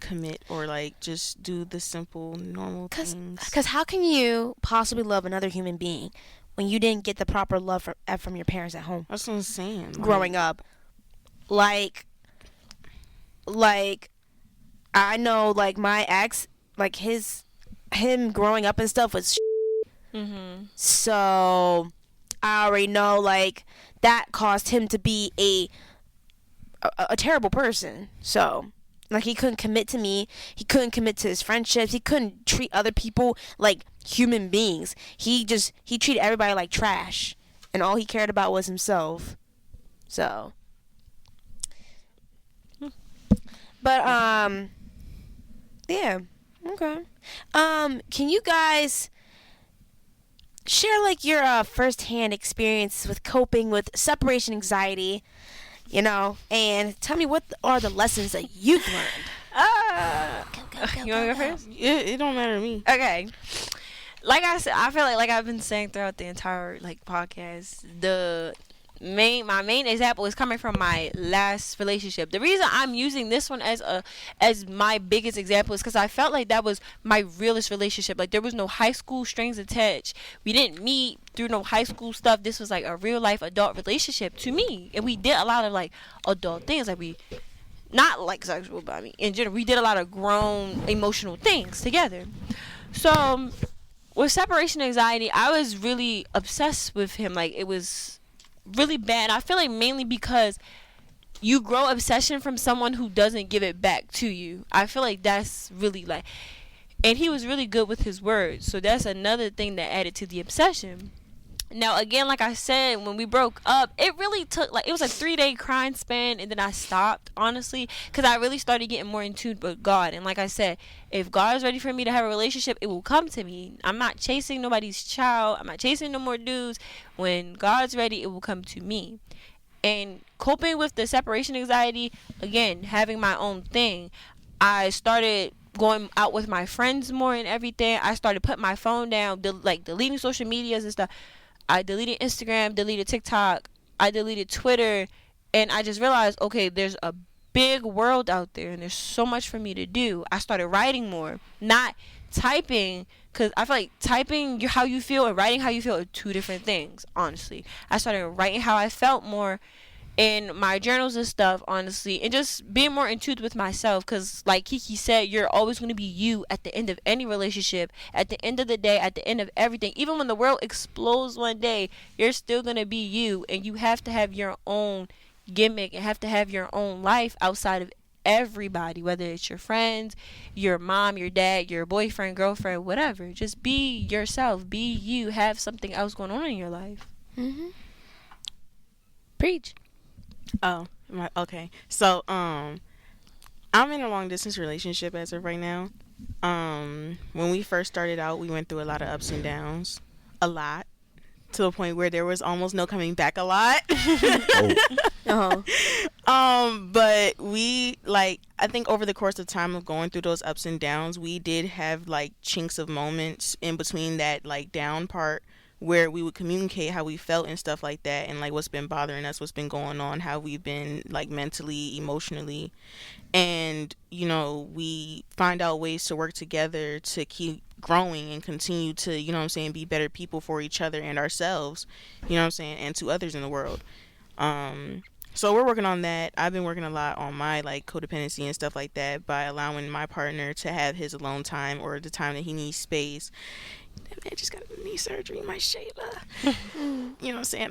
commit or like just do the simple normal things. Because how can you possibly love another human being when you didn't get the proper love from your parents at home? That's what I'm saying. Growing up, like I know, like my ex, like him growing up and stuff was so I already know like that caused him to be a terrible person. So like he couldn't commit to me, he couldn't commit to his friendships, he couldn't treat other people like human beings. He treated everybody like trash, and all he cared about was himself. So but yeah, okay. Can you guys share like your first-hand experience with coping with separation anxiety, and tell me what are the lessons that you've learned? You want to go first? It don't matter to me. Okay. Like I said, I feel like I've been saying throughout the entire like podcast, my main example is coming from my last relationship. The reason I'm using this one as my biggest example is because I felt like that was my realest relationship. Like there was no high school strings attached. We didn't meet through no high school stuff. This was like a real life adult relationship to me, and we did a lot of like adult things. Like we, not like sexual, but I mean in general, we did a lot of grown emotional things together. So with separation anxiety, I was really obsessed with him. Like it was really bad. I feel like mainly because you grow obsession from someone who doesn't give it back to you. I feel like that's really like, and he was really good with his words, so that's another thing that added to the obsession. Now again, like I said, when we broke up, it really took like, it was a 3-day crying span, and then I stopped, honestly, because I really started getting more in tune with God. And like I said, if God is ready for me to have a relationship, it will come to me. I'm not chasing nobody's child. I'm not chasing no more dudes. When God's ready, it will come to me. And coping with the separation anxiety, again, having my own thing, I started going out with my friends more and everything. I started putting my phone down, deleting social medias and stuff. I deleted Instagram, deleted TikTok, I deleted Twitter, and I just realized, okay, there's a big world out there, and there's so much for me to do. I started writing more, not typing, because I feel like typing how you feel and writing how you feel are two different things, honestly. I started writing how I felt more in my journals and stuff, honestly, and just being more in tune with myself, because like Kiki said, you're always going to be you at the end of any relationship, at the end of the day, at the end of everything. Even when the world explodes one day, you're still going to be you, and you have to have your own gimmick and have to have your own life outside of everybody, whether it's your friends, your mom, your dad, your boyfriend, girlfriend, whatever. Just be yourself, be you, have something else going on in your life. Preach. Oh, okay. So, I'm in a long distance relationship as of right now. When we first started out, we went through a lot of ups and downs, a lot, to the point where there was almost no coming back a lot. But we, like, I think over the course of time of going through those ups and downs, we did have like chinks of moments in between that like down part where we would communicate how we felt and stuff like that, and like what's been bothering us, what's been going on, how we've been like mentally, emotionally, and we find out ways to work together to keep growing and continue to be better people for each other and ourselves, and to others in the world. So we're working on that. I've been working a lot on my like codependency and stuff like that by allowing my partner to have his alone time or the time that he needs space. That man just got knee surgery, my Shayla. You know what I'm saying?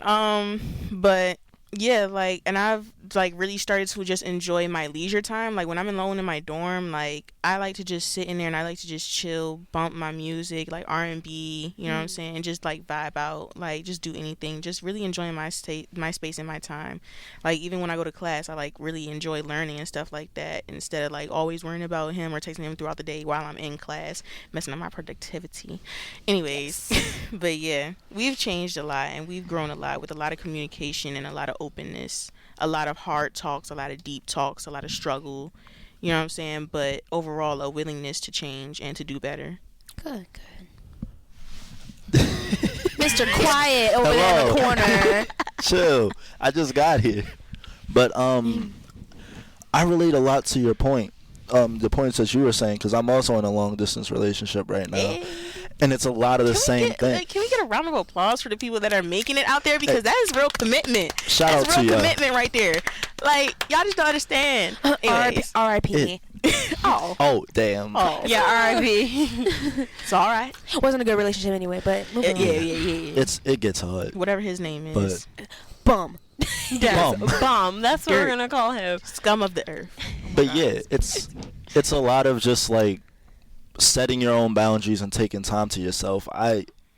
But Yeah, like, and I've like really started to just enjoy my leisure time. Like when I'm alone in my dorm, like I like to just sit in there and I like to just chill, bump my music, like R&B, you know what I'm saying, and just like vibe out, like just do anything, just really enjoying my state, my space and my time. Like even when I go to class, I like really enjoy learning and stuff like that instead of like always worrying about him or texting him throughout the day while I'm in class, messing up my productivity. Anyways, but yeah, we've changed a lot and we've grown a lot with a lot of communication and a lot of openness, a lot of hard talks, a lot of deep talks, a lot of struggle. You know what I'm saying? But overall, a willingness to change and to do better. Good, good. Mr. Quiet over there in the corner. Chill. I just got here. But I relate a lot to your point. The points that you were saying, because I'm also in a long distance relationship right now, and it's a lot of the same thing. Can we get a round of applause for the people that are making it out there, because that is real commitment. Shout out That's to real y'all. Commitment right there. Like y'all just don't understand. R.I.P. Oh damn. Oh Yeah, R.I.P. It's all right. Wasn't a good relationship anyway, but moving on. Yeah. It gets hard. Whatever his name is, Bum. Yes, Bum. Bum. That's what we're Dirt. gonna call him. scum of the earth. But yeah, it's a lot of just like setting your own boundaries and taking time to yourself.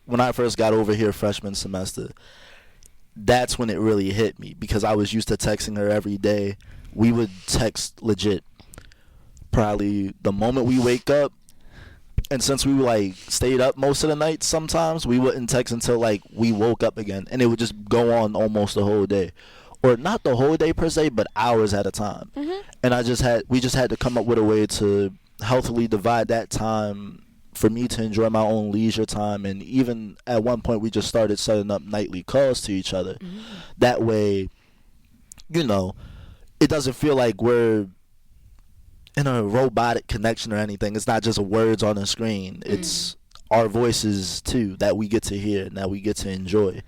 When I first got over here freshman semester, that's when it really hit me, because I was used to texting her every day. We would text legit probably the moment we wake up, and since we like stayed up most of the night, sometimes we wouldn't text until like we woke up again, and it would just go on almost the whole day, or not the whole day per se, but hours at a time. And we just had to come up with a way to healthily divide that time for me to enjoy my own leisure time. And even at one point we just started setting up nightly calls to each other. That way, it doesn't feel like we're in a robotic connection or anything. It's not just words on a screen. It's our voices too that we get to hear and that we get to enjoy.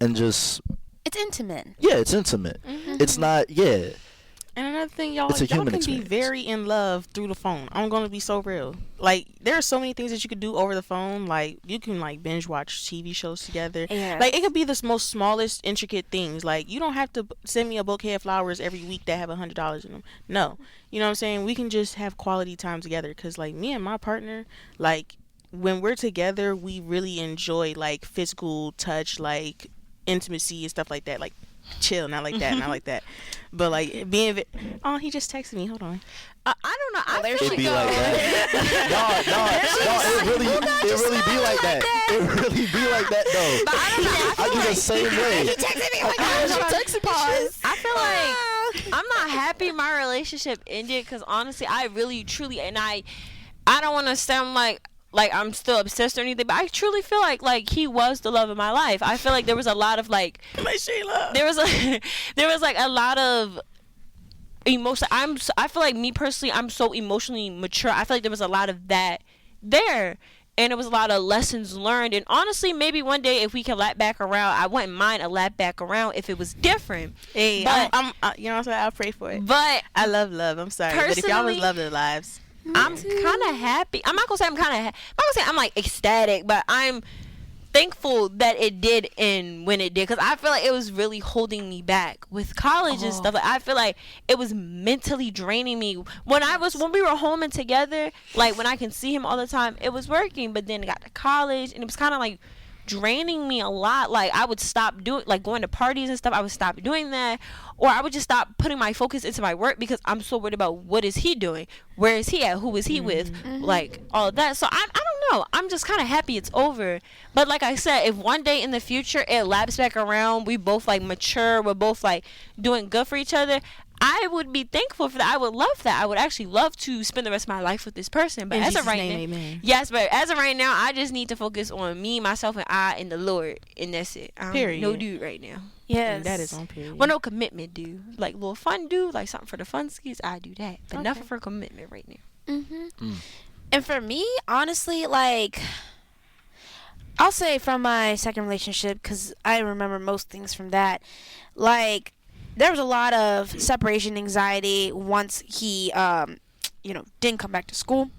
And just, It's intimate. yeah, it's intimate. It's not, yeah. And another thing, y'all, It's a y'all human can experience. be very in love through the phone. I'm gonna be so real. Like, there are so many things that you could do over the phone. Like, you can like binge watch TV shows together. Yeah. Like, it could be the most smallest, intricate things. Like, you don't have to send me a bouquet of flowers every week that have $100 in them. No, you know what I'm saying? We can just have quality time together. Cause like me and my partner, like when we're together, we really enjoy like physical touch, like intimacy and stuff like that. Like, chill, not like that, not like that, but like being oh, he just texted me, hold on. I don't know. I there feel she It be go. like that. No, it really be like that. It really be like that though. But I don't know. I do the same way. I feel like I'm not happy my relationship ended, because honestly, I really, truly, and I don't want to sound like I'm still obsessed or anything, but I truly feel like he was the love of my life. I feel like there was a lot of like Sheila. there was like a lot of emotion. I feel like, me personally, I'm so emotionally mature. I feel like there was a lot of that there, and it was a lot of lessons learned. And honestly, maybe one day if we can lap back around, I wouldn't mind a lap back around if it was different. Hey, But- I'm you know what I'm saying, I'll pray for it. But I love I'm sorry, but if y'all was Personally- love their lives, I'm kind of happy. I'm not gonna say I'm kind of. I'm not gonna say I'm like ecstatic, but I'm thankful that it did end when it did, because I feel like it was really holding me back with college and stuff. Like, I feel like it was mentally draining me when we were home and together. Like, when I can see him all the time, it was working. But then I got to college, and it was kind of like draining me a lot. Like, I would stop doing, like, going to parties and stuff. I would stop doing that, or I would just stop putting my focus into my work, because I'm so worried about what is he doing, where is he at, who is he with, like all of that. So I don't know, I'm just kind of happy it's over. But like I said, if one day in the future it laps back around, we both like mature, we're both like doing good for each other, I would be thankful for that. I would love that. I would actually love to spend the rest of my life with this person. But in as Jesus' of right name, now, amen. yes, but as of right now, I just need to focus on me, myself, and I, and the Lord, and that's it. Period. No dude right now. Yes. And that is on period. Well, no commitment, dude. Like little fun, dude. Like something for the fun skis. I do that, but nothing for commitment right now. And for me, honestly, like, I'll say from my second relationship, because I remember most things from that, like, there was a lot of separation anxiety once he, didn't come back to school.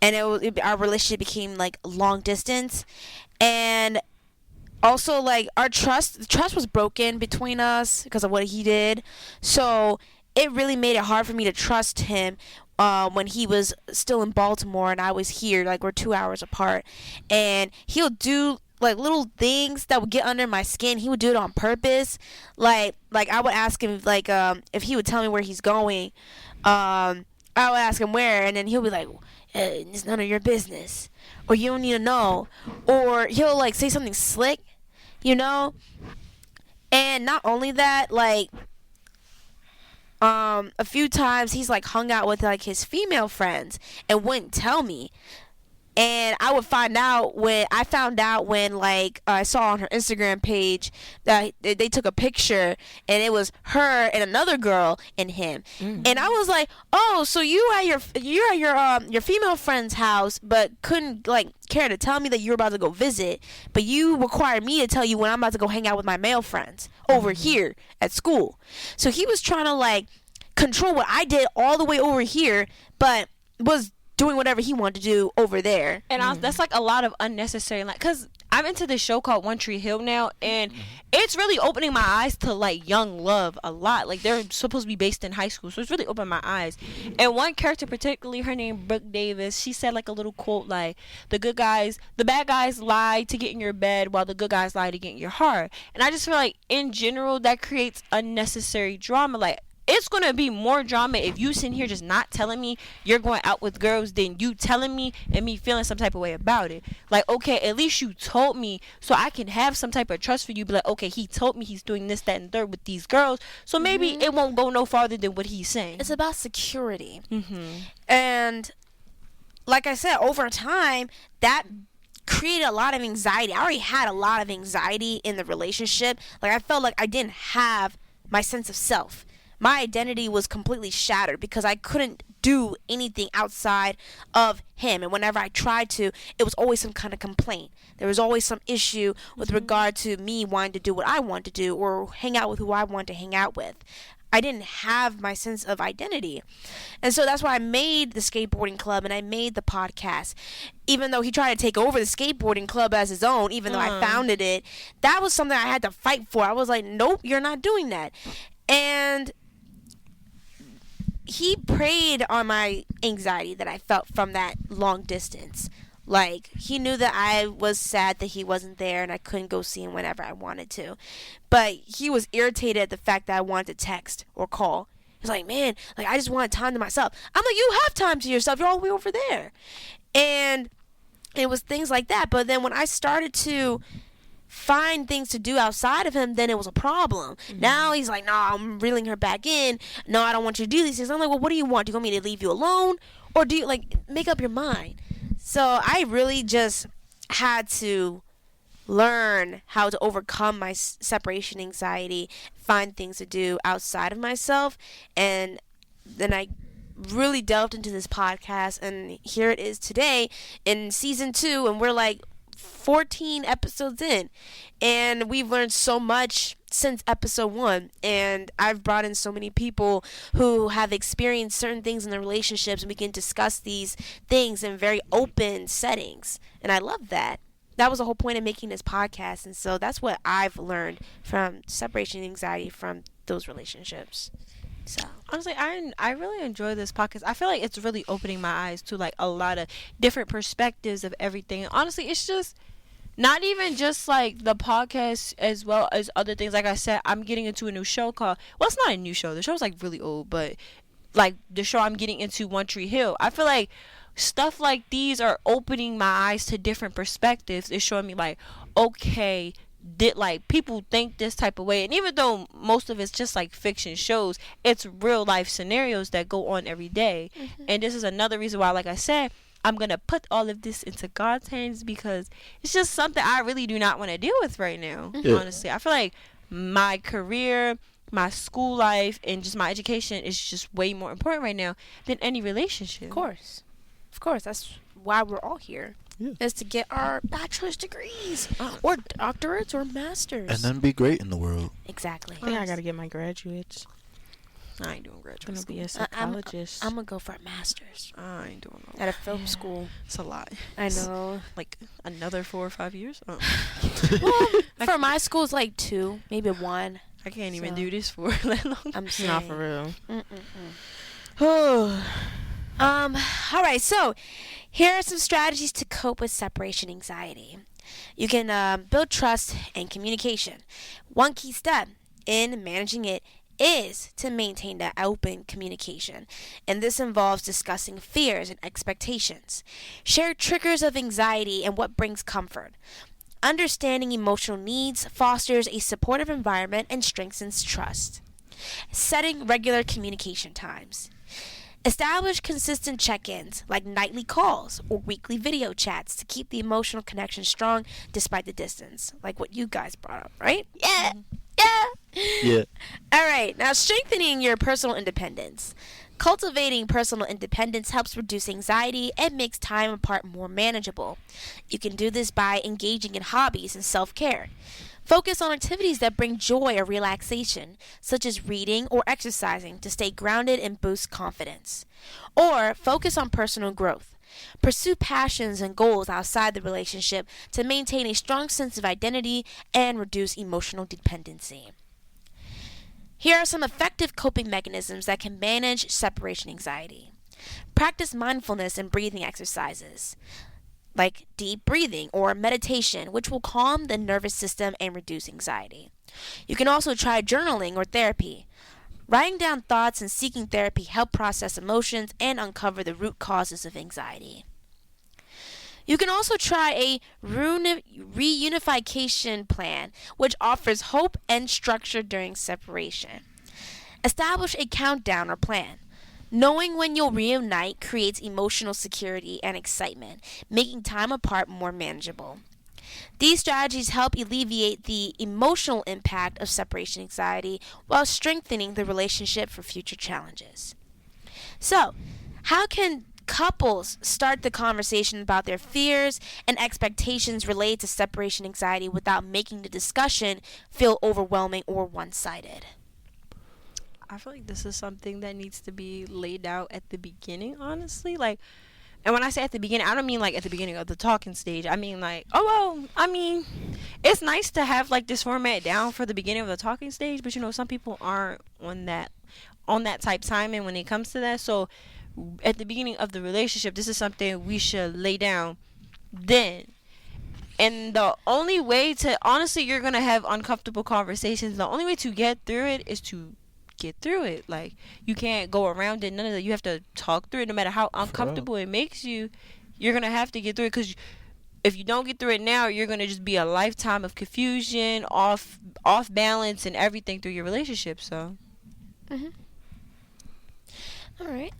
And our relationship became, like, long distance. And also, like, our trust was broken between us because of what he did. So it really made it hard for me to trust him when he was still in Baltimore and I was here. Like, we're 2 hours apart, and he'll do like little things that would get under my skin. He would do it on purpose. Like I would ask him, like, if he would tell me where he's going. I would ask him where, and then he'll be like, it's none of your business, or you don't need to know, or he'll like say something slick, you know. And not only that, like, a few times he's like hung out with like his female friends and wouldn't tell me. And I found out when like I saw on her Instagram page that they took a picture and it was her and another girl and him. And I was like, oh, so you're at your female friend's house, but couldn't like care to tell me that you were about to go visit, but you require me to tell you when I'm about to go hang out with my male friends over here at school. So he was trying to like control what I did all the way over here, but was doing whatever he wanted to do over there. And that's like a lot of unnecessary, like, because I'm into this show called One Tree Hill now, and it's really opening my eyes to like young love a lot. Like, they're supposed to be based in high school, so it's really opened my eyes. And one character particularly, her name Brooke Davis, she said like a little quote like, the bad guys lie to get in your bed while the good guys lie to get in your heart. And I just feel like in general that creates unnecessary drama. Like, it's going to be more drama if you sitting here just not telling me you're going out with girls than you telling me and me feeling some type of way about it. Like, okay, at least you told me so I can have some type of trust for you. Be like, okay, he told me he's doing this, that, and third with these girls. So maybe it won't go no farther than what he's saying. It's about security. And like I said, over time, that created a lot of anxiety. I already had a lot of anxiety in the relationship. Like, I felt like I didn't have my sense of self. My identity was completely shattered because I couldn't do anything outside of him. And whenever I tried to, it was always some kind of complaint. There was always some issue with regard to me wanting to do what I want to do or hang out with who I want to hang out with. I didn't have my sense of identity. And so that's why I made the skateboarding club and I made the podcast. Even though he tried to take over the skateboarding club as his own, even though I founded it, that was something I had to fight for. I was like, nope, you're not doing that. And he preyed on my anxiety that I felt from that long distance. Like, he knew that I was sad that he wasn't there and I couldn't go see him whenever I wanted to. But he was irritated at the fact that I wanted to text or call. He's like, man, like, I just wanted time to myself. I'm like, you have time to yourself. You're all the way over there. And it was things like that. But then when I started to find things to do outside of him, then it was a problem. Now he's like, no, I'm reeling her back in. No, I don't want you to do these things. I'm like, well, what do you want? Do you want me to leave you alone? Or do you, like, make up your mind? So I really just had to learn how to overcome my separation anxiety, find things to do outside of myself. And then I really delved into this podcast, and here it is today in season 2, and we're like 14 episodes in, and we've learned so much since episode 1, and I've brought in so many people who have experienced certain things in their relationships, and we can discuss these things in very open settings, and I love that. That was the whole point of making this podcast, and so that's what I've learned from separation anxiety from those relationships. So honestly, I really enjoy this podcast. I feel like it's really opening my eyes to like a lot of different perspectives of everything. And honestly, it's just not even just like the podcast as well as other things. Like I said, I'm getting into a new show called, well, it's not a new show. The show's like really old, but like the show I'm getting into, One Tree Hill. I feel like stuff like these are opening my eyes to different perspectives. It's showing me like, okay, did like people think this type of way, and even though most of it's just like fiction shows, it's real life scenarios that go on every day. And this is another reason why, like I said, I'm gonna put all of this into God's hands, because it's just something I really do not want to deal with right now. Honestly, I feel like my career, my school life, and just my education is just way more important right now than any relationship. of course, that's why we're all here. Is to get our bachelor's degrees or doctorates or masters. And then be great in the world. Exactly. I think I gotta get my graduates. I ain't doing graduate Gonna school. be a psychologist. I'm gonna go for a master's I ain't doing no. at a film school. It's a lot. I know. Like another 4 or 5 years. Well, for my school, it's like 2, maybe 1. I can't even So- do this for that long. I'm saying. Not for real. Mm-mm-mm. All right. So, here are some strategies to cope with separation anxiety. You can build trust and communication. One key step in managing it is to maintain that open communication, and this involves discussing fears and expectations. Share triggers of anxiety and what brings comfort. Understanding emotional needs fosters a supportive environment and strengthens trust. Setting regular communication times. Establish consistent check-ins like nightly calls or weekly video chats to keep the emotional connection strong despite the distance, like what you guys brought up, right? Yeah. Yeah. All right, now strengthening your personal independence. Cultivating personal independence helps reduce anxiety and makes time apart more manageable. You can do this by engaging in hobbies and self-care. Focus on activities that bring joy or relaxation, such as reading or exercising to stay grounded and boost confidence. Or focus on personal growth. Pursue passions and goals outside the relationship to maintain a strong sense of identity and reduce emotional dependency. Here are some effective coping mechanisms that can manage separation anxiety. Practice mindfulness and breathing exercises, like deep breathing or meditation, which will calm the nervous system and reduce anxiety. You can also try journaling or therapy. Writing down thoughts and seeking therapy help process emotions and uncover the root causes of anxiety. You can also try a reunification plan, which offers hope and structure during separation. Establish a countdown or plan. Knowing when you'll reunite creates emotional security and excitement, making time apart more manageable. These strategies help alleviate the emotional impact of separation anxiety while strengthening the relationship for future challenges. So, how can couples start the conversation about their fears and expectations related to separation anxiety without making the discussion feel overwhelming or one-sided? I feel like this is something that needs to be laid out at the beginning, honestly. Like, and when I say at the beginning, I don't mean like at the beginning of the talking stage. I mean like, it's nice to have like this format down for the beginning of the talking stage, but some people aren't on that type timing when it comes to that. So at the beginning of the relationship, this is something we should lay down then. And the only way to, honestly, you're going to have uncomfortable conversations. The only way to get through it is to get through it. Like, you can't go around it. None of that. You have to talk through it. No matter how uncomfortable it makes you, you're going to have to get through it. Because if you don't get through it now, you're going to just be a lifetime of confusion, off balance, and everything through your relationship. So. Mm-hmm. All right.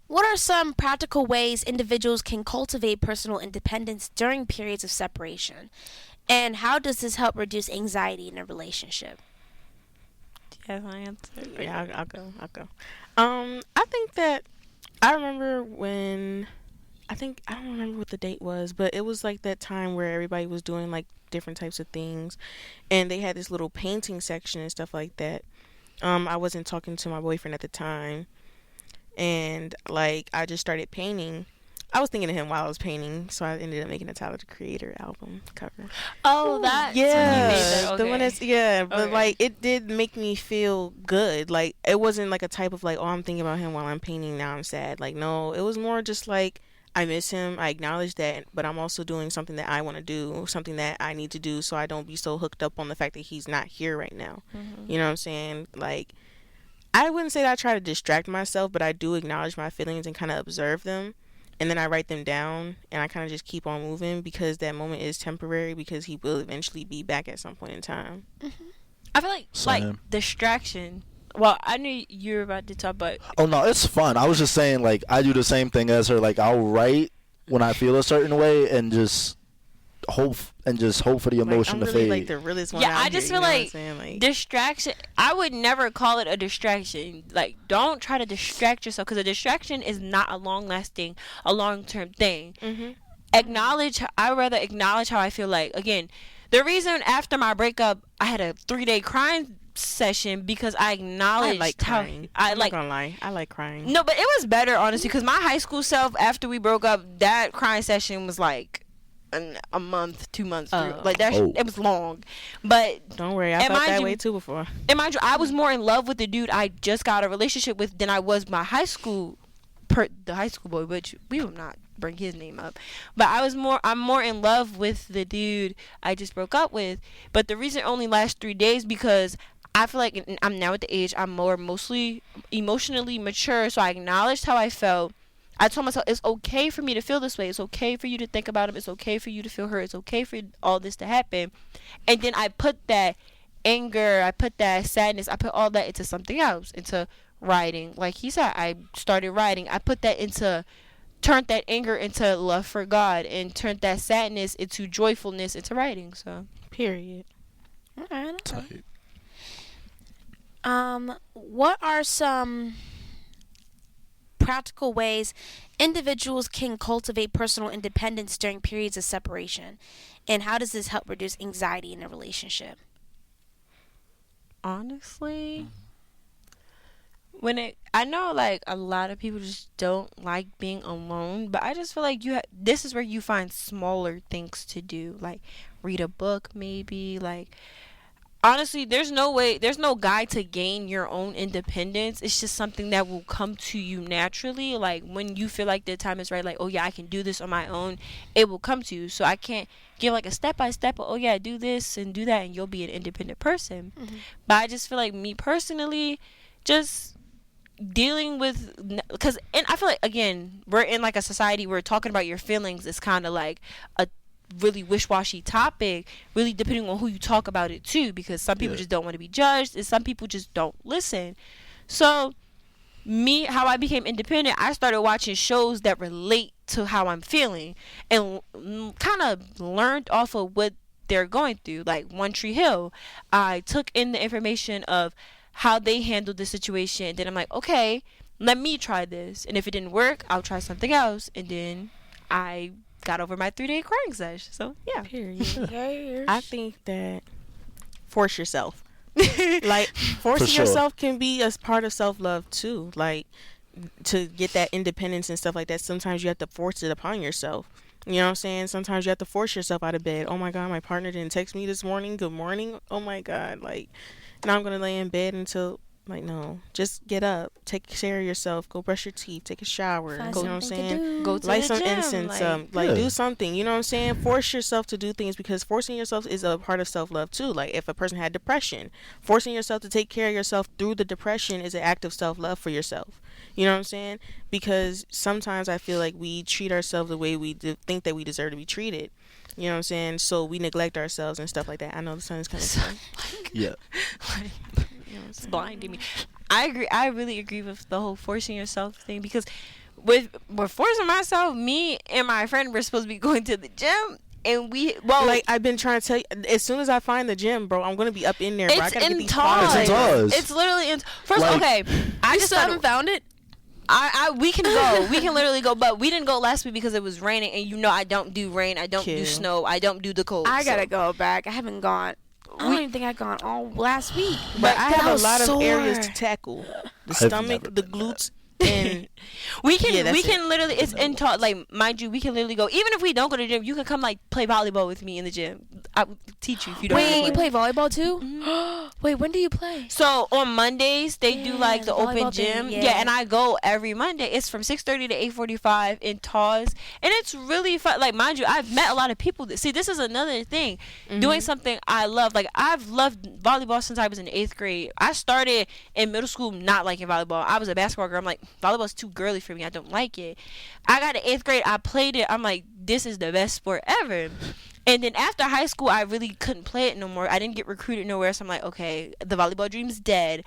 What are some practical ways individuals can cultivate personal independence during periods of separation? And how does this help reduce anxiety in a relationship? Do you have my answer? Yeah, I'll go. I think that I remember when I don't remember what the date was, but it was like that time where everybody was doing like different types of things, and they had this little painting section and stuff like that. I wasn't talking to my boyfriend at the time, and like I just started painting. I was thinking of him while I was painting, so I ended up making a Tyler the Creator album cover. Oh, that. Yeah, the one that's but Okay. like it did make me feel good. Like it wasn't like a type of like, oh, I'm thinking about him while I'm painting, now I'm sad. Like no, it was more just like I miss him. I acknowledge that, but I'm also doing something that I want to do, something that I need to do, so I don't be so hooked up on the fact that he's not here right now. Mm-hmm. You know what I'm saying? Like, I wouldn't say that I try to distract myself, but I do acknowledge my feelings and kind of observe them, and then I write them down, and I kind of just keep on moving because that moment is temporary, because he will eventually be back at some point in time. Mm-hmm. I feel like Same. distraction. Well, I knew you were about to talk, but Oh no, it's fun. I was just saying, like, I do the same thing as her. Like, I'll write when I feel a certain way and just hope for the emotion like, to I'm really fade. like the realest one yeah, out I just here, feel you know like what I'm saying? distraction. I would never call it a distraction. Like, don't try to distract yourself, because a distraction is not a long-term thing. Mm-hmm. I would rather acknowledge how I feel. Like, again, the reason after my breakup I had a 3-day crying session because I I acknowledged like how crying. I I'm like. not gonna lie. I like crying. No, but it was better honestly because my high school self, after we broke up, that crying session was like a month, 2 months, Oh. like that. Oh. It was long, but Don't worry, I And felt mind that you- way too before. and mind you, I was more in love with the dude I just got a relationship with than I was my high school, the high school boy, which we will not bring his name up. But I'm more in love with the dude I just broke up with. But the reason it only lasts 3 days because I feel like I'm now at the age I'm more mostly emotionally mature, so I acknowledged how I felt. I told myself it's okay for me to feel this way. It's okay for you to think about him. It's okay for you to feel hurt. It's okay for all this to happen. And then I put that anger, I put that sadness, I put all that into something else, into writing. Like he said, I started writing. I put that turned that anger into love for God and turned that sadness into joyfulness into writing. So Period. All right. Tight. What are some practical ways individuals can cultivate personal independence during periods of separation? And how does this help reduce anxiety in a relationship? honestly, I know like a lot of people just don't like being alone, but I just feel like this is where you find smaller things to do, like read a book maybe. Like honestly, there's no guide to gain your own independence. It's just something that will come to you naturally. Like when you feel like the time is right, like, oh yeah, I can do this on my own, it will come to you. So I can't give like a step by step, oh yeah, do this and do that and you'll be an independent person. But I just feel like me personally, just dealing with, because, and I feel like again we're in like a society where talking about your feelings is kind of like a really wish-washy topic, really depending on who you talk about it to, because some people just don't want to be judged and some people just don't listen. So how I became independent, I started watching shows that relate to how I'm feeling and kind of learned off of what they're going through. Like One Tree Hill, I took in the information of how they handled the situation. Then I'm like, okay, let me try this. And if it didn't work, I'll try something else. And then I got over my 3-day crying sesh. So, yeah. Period. I think that force yourself. Like, forcing sure. yourself can be a part of self-love, too. Like, to get that independence and stuff like that, sometimes you have to force it upon yourself. You know what I'm saying? Sometimes you have to force yourself out of bed. Oh, my God, my partner didn't text me this morning. Good morning. Oh, my God. Like, now I'm going to lay in bed until, like, no. Just get up. Take care of yourself. Go brush your teeth. Take a shower. Find Go, you know what I'm something to saying? do. Go to Light the some gym, incense. like- Yeah. Do something. You know what I'm saying? Force yourself to do things, because forcing yourself is a part of self-love, too. Like, if a person had depression, forcing yourself to take care of yourself through the depression is an act of self-love for yourself. You know what I'm saying? Because sometimes I feel like we treat ourselves the way we think that we deserve to be treated. You know what I'm saying? So we neglect ourselves and stuff like that. I know the sun is kind of sun. Yeah. It's blinding me. I agree. I really agree with the whole forcing yourself thing, because with forcing myself, me and my friend were supposed to be going to the gym, and Like, I've been trying to tell you, as soon as I find the gym, bro, I'm going to be up in there, bro. I it's gotta get in these Tars. It's in Tars. It's literally in. First, Like- okay, I You just still haven't found it? we can go. We can literally go, but we didn't go last week because it was raining, and you know I don't do rain. I don't do Kill. snow. I don't do the cold. I gotta so. go back. I haven't gone. I don't even think I've gone all last week. But I that have a was lot of sore. areas to tackle. The I've stomach, never the been glutes, and We can Yeah, that's literally, it's in talk, like, mind you, we can literally go, even if we don't go to the gym, you can come like play volleyball with me in the gym. I will teach you if you don't Wait, wanna you play volleyball too? Mhm. Wait, when do you play? So on Mondays they do Yeah, like the the open volleyball thing, gym. yeah. Yeah, and I go every Monday. It's from 6:30 to 8:45 in Tars, and it's really fun. Like, mind you, I've met a lot of people. See, this is another thing. Doing something I love. Like, I've loved volleyball since I was in 8th grade. I started in middle school not liking volleyball. I was a basketball girl. I'm like, volleyball's too girly for me. I don't like it. I got to 8th grade. I played it. I'm like, this is the best sport ever. And then after high school, I really couldn't play it no more. I didn't get recruited nowhere. So I'm like, okay, the volleyball dream's dead.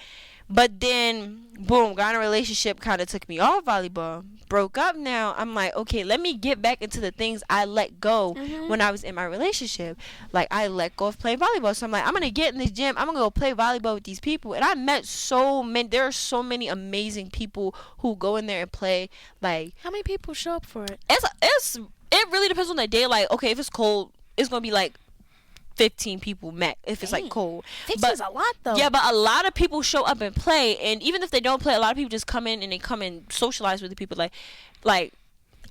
But then, boom, got in a relationship, kind of took me off volleyball. Broke up now. I'm like, okay, let me get back into the things I let go when I was in my relationship. Like, I let go of playing volleyball. So I'm like, I'm going to get in the gym. I'm going to go play volleyball with these people. And I met there are so many amazing people who go in there and play. Like, How many people show up for it? it really depends on the day. Like, okay, if it's cold, it's going to be like 15 people met if it's like Dang. cold. 15 is a lot though. Yeah, but a lot of people show up and play, and even if they don't play, a lot of people just come in and they come and socialize with the people. Like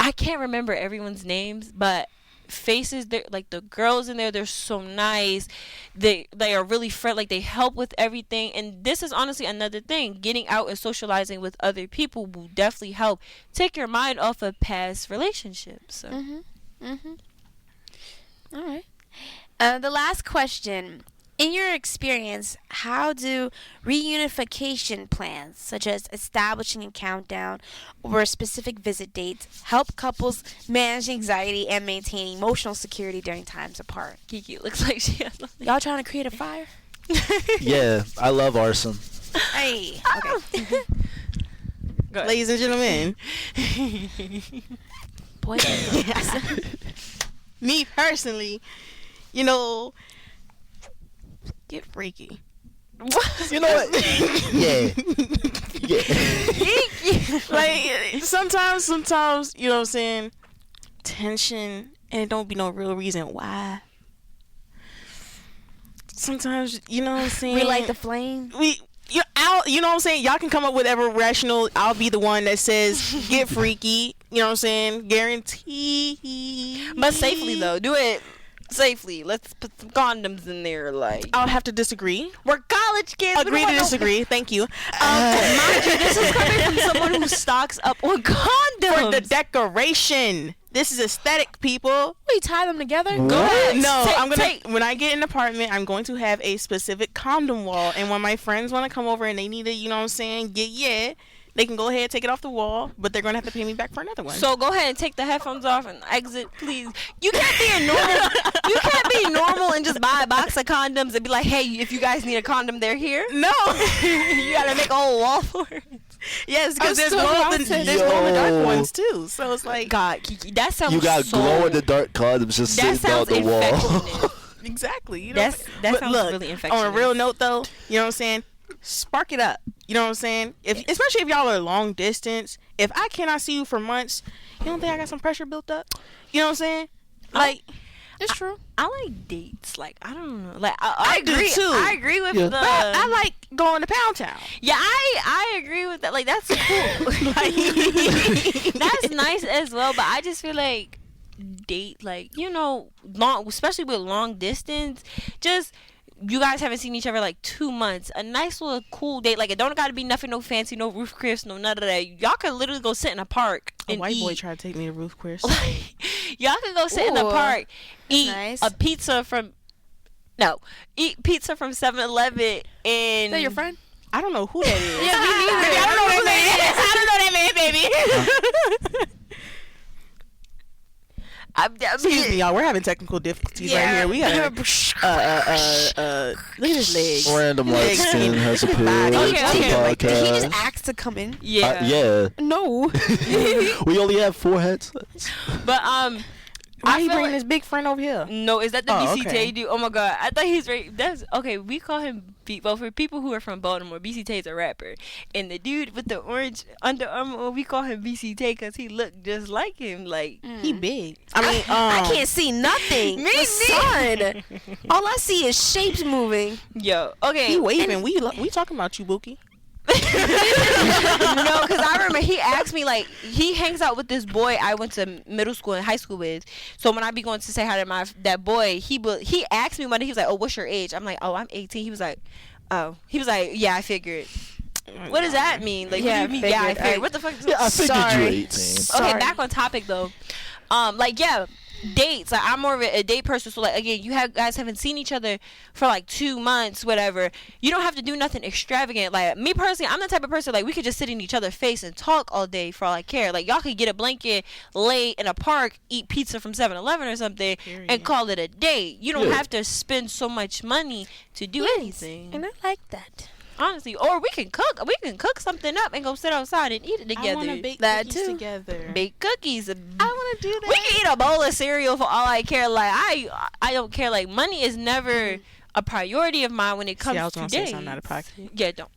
I can't remember everyone's names, but faces, they're like the girls in there, they're so nice. They are really friendly, like they help with everything. And this is honestly another thing, getting out and socializing with other people will definitely help take your mind off of past relationships. So All right. The last question. In your experience, how do reunification plans, such as establishing a countdown or specific visit dates, help couples manage anxiety and maintain emotional security during times apart? Kiki looks like she has Y'all trying to create a fire? Yeah, I love arson. Hey. Okay. Go ahead. Ladies and gentlemen, Boy. me personally, you know, get freaky. You know what? Yeah. Yeah. Like sometimes, you know what I'm saying, tension, and it don't be no real reason why. Sometimes, you know what I'm saying, Relight the flame. You know what I'm saying, y'all can come up with whatever rational. I'll be the one that says get freaky. You know what I'm saying, guarantee. But safely though, do it safely. Let's put some condoms in there. Like, I'll have to disagree. we're college kids. Agree to disagree. Thank you. Mind you, this is coming from someone who stocks up on condoms. For the decoration. This is aesthetic, people. We tie them together. What? Go ahead. No, Take- I'm gonna. take- When I get an apartment, I'm going to have a specific condom wall. And when my friends want to come over and they need to, you know what I'm saying, they can go ahead, take it off the wall, but they're gonna have to pay me back for another one. So go ahead and take the headphones off and exit, please. You can't be a normal. You can't be normal and just buy a box of condoms and be like, hey, if you guys need a condom, they're here. no. You gotta make a whole wall for it. Yes, because there's still glow in processing. the dark Yo. ones too. So it's like, God, Kiki, that sounds. You got so, glow in the dark condoms just That sitting out sounds the wall. infectious. exactly. You know That but sounds look, really infectious. on a real note though, you know what I'm saying, spark it up. You know what I'm saying? Especially if y'all are long distance. If I cannot see you for months, you don't think I got some pressure built up? You know what I'm saying? Like, It's true. I like dates. Like, I don't know. Like, I do agree. too. I agree with Yeah. the. I like going to Pound Town. Yeah, I agree with that. Like, that's cool. Like, that's nice as well. But I just feel like date, like, you know, long, especially with long distance, just you guys haven't seen each other like 2 months. A nice little cool date. Like, it don't gotta be nothing, no fancy, no Roof Chris, no none of that. Y'all can literally go sit in a park A and white eat. boy tried to take me to Roof Chris. Y'all can go sit in the Ooh, park, eat nice. a pizza from. No, eat pizza from 7-Eleven Is and. that your friend? I don't know who that is. Yeah, me neither. I don't know who that is. I don't know that man, baby. Excuse me, y'all. We're having technical difficulties right here. We gotta look at his legs. Random light Legs skin being- has appeared Okay, to okay. the Did he just podcast. ask to come in? Yeah. Yeah. No. We only have 4 headsets. But Why I he feel bringing like- his big friend over here? No, is that the Oh, BCTA okay. dude? Oh my god, I thought he's right. That's okay. We call him well, for people who are from Baltimore, BCTA is a rapper, and the dude with the orange Under Armour, we call him BCTA because he looked just like him. Like He big. I mean, I can't see nothing. Me The sun. All I see is shapes moving. yo, okay. He waving. We talking about you, Bookie. No, because I remember he asked me, like, he hangs out with this boy I went to middle school and high school with. So when I be going to say hi to that boy, he asked me one day, he was like, oh, what's your age? I'm like, oh, I'm 18. He was like, oh. He was like, yeah, I figured. What does that mean? Like, Yeah, what do you mean? Yeah, I figured. figured. What the fuck? Yeah, I figured you Sorry. were 18. Okay, Sorry. back on topic though. Like, yeah, dates. Like, I'm more of a date person. So, like, again, guys haven't seen each other for like 2 months, whatever. You don't have to do nothing extravagant. Like, me personally, I'm the type of person, like, we could just sit in each other's face and talk all day for all I care. Like, y'all could get a blanket, lay in a park, eat pizza from 7-Eleven or something, and call it a day. You don't Yeah. have to spend so much money to do anything. And I like that. Honestly, or we can cook. We can cook something up and go sit outside and eat it I together. want to bake That cookies too. together. Bake cookies. I want to do that. We can eat a bowl of cereal for all I care. Like, I don't care. Like, money is never a priority of mine when it comes See, I was to gonna dates. say something out of pocket. Yeah, don't.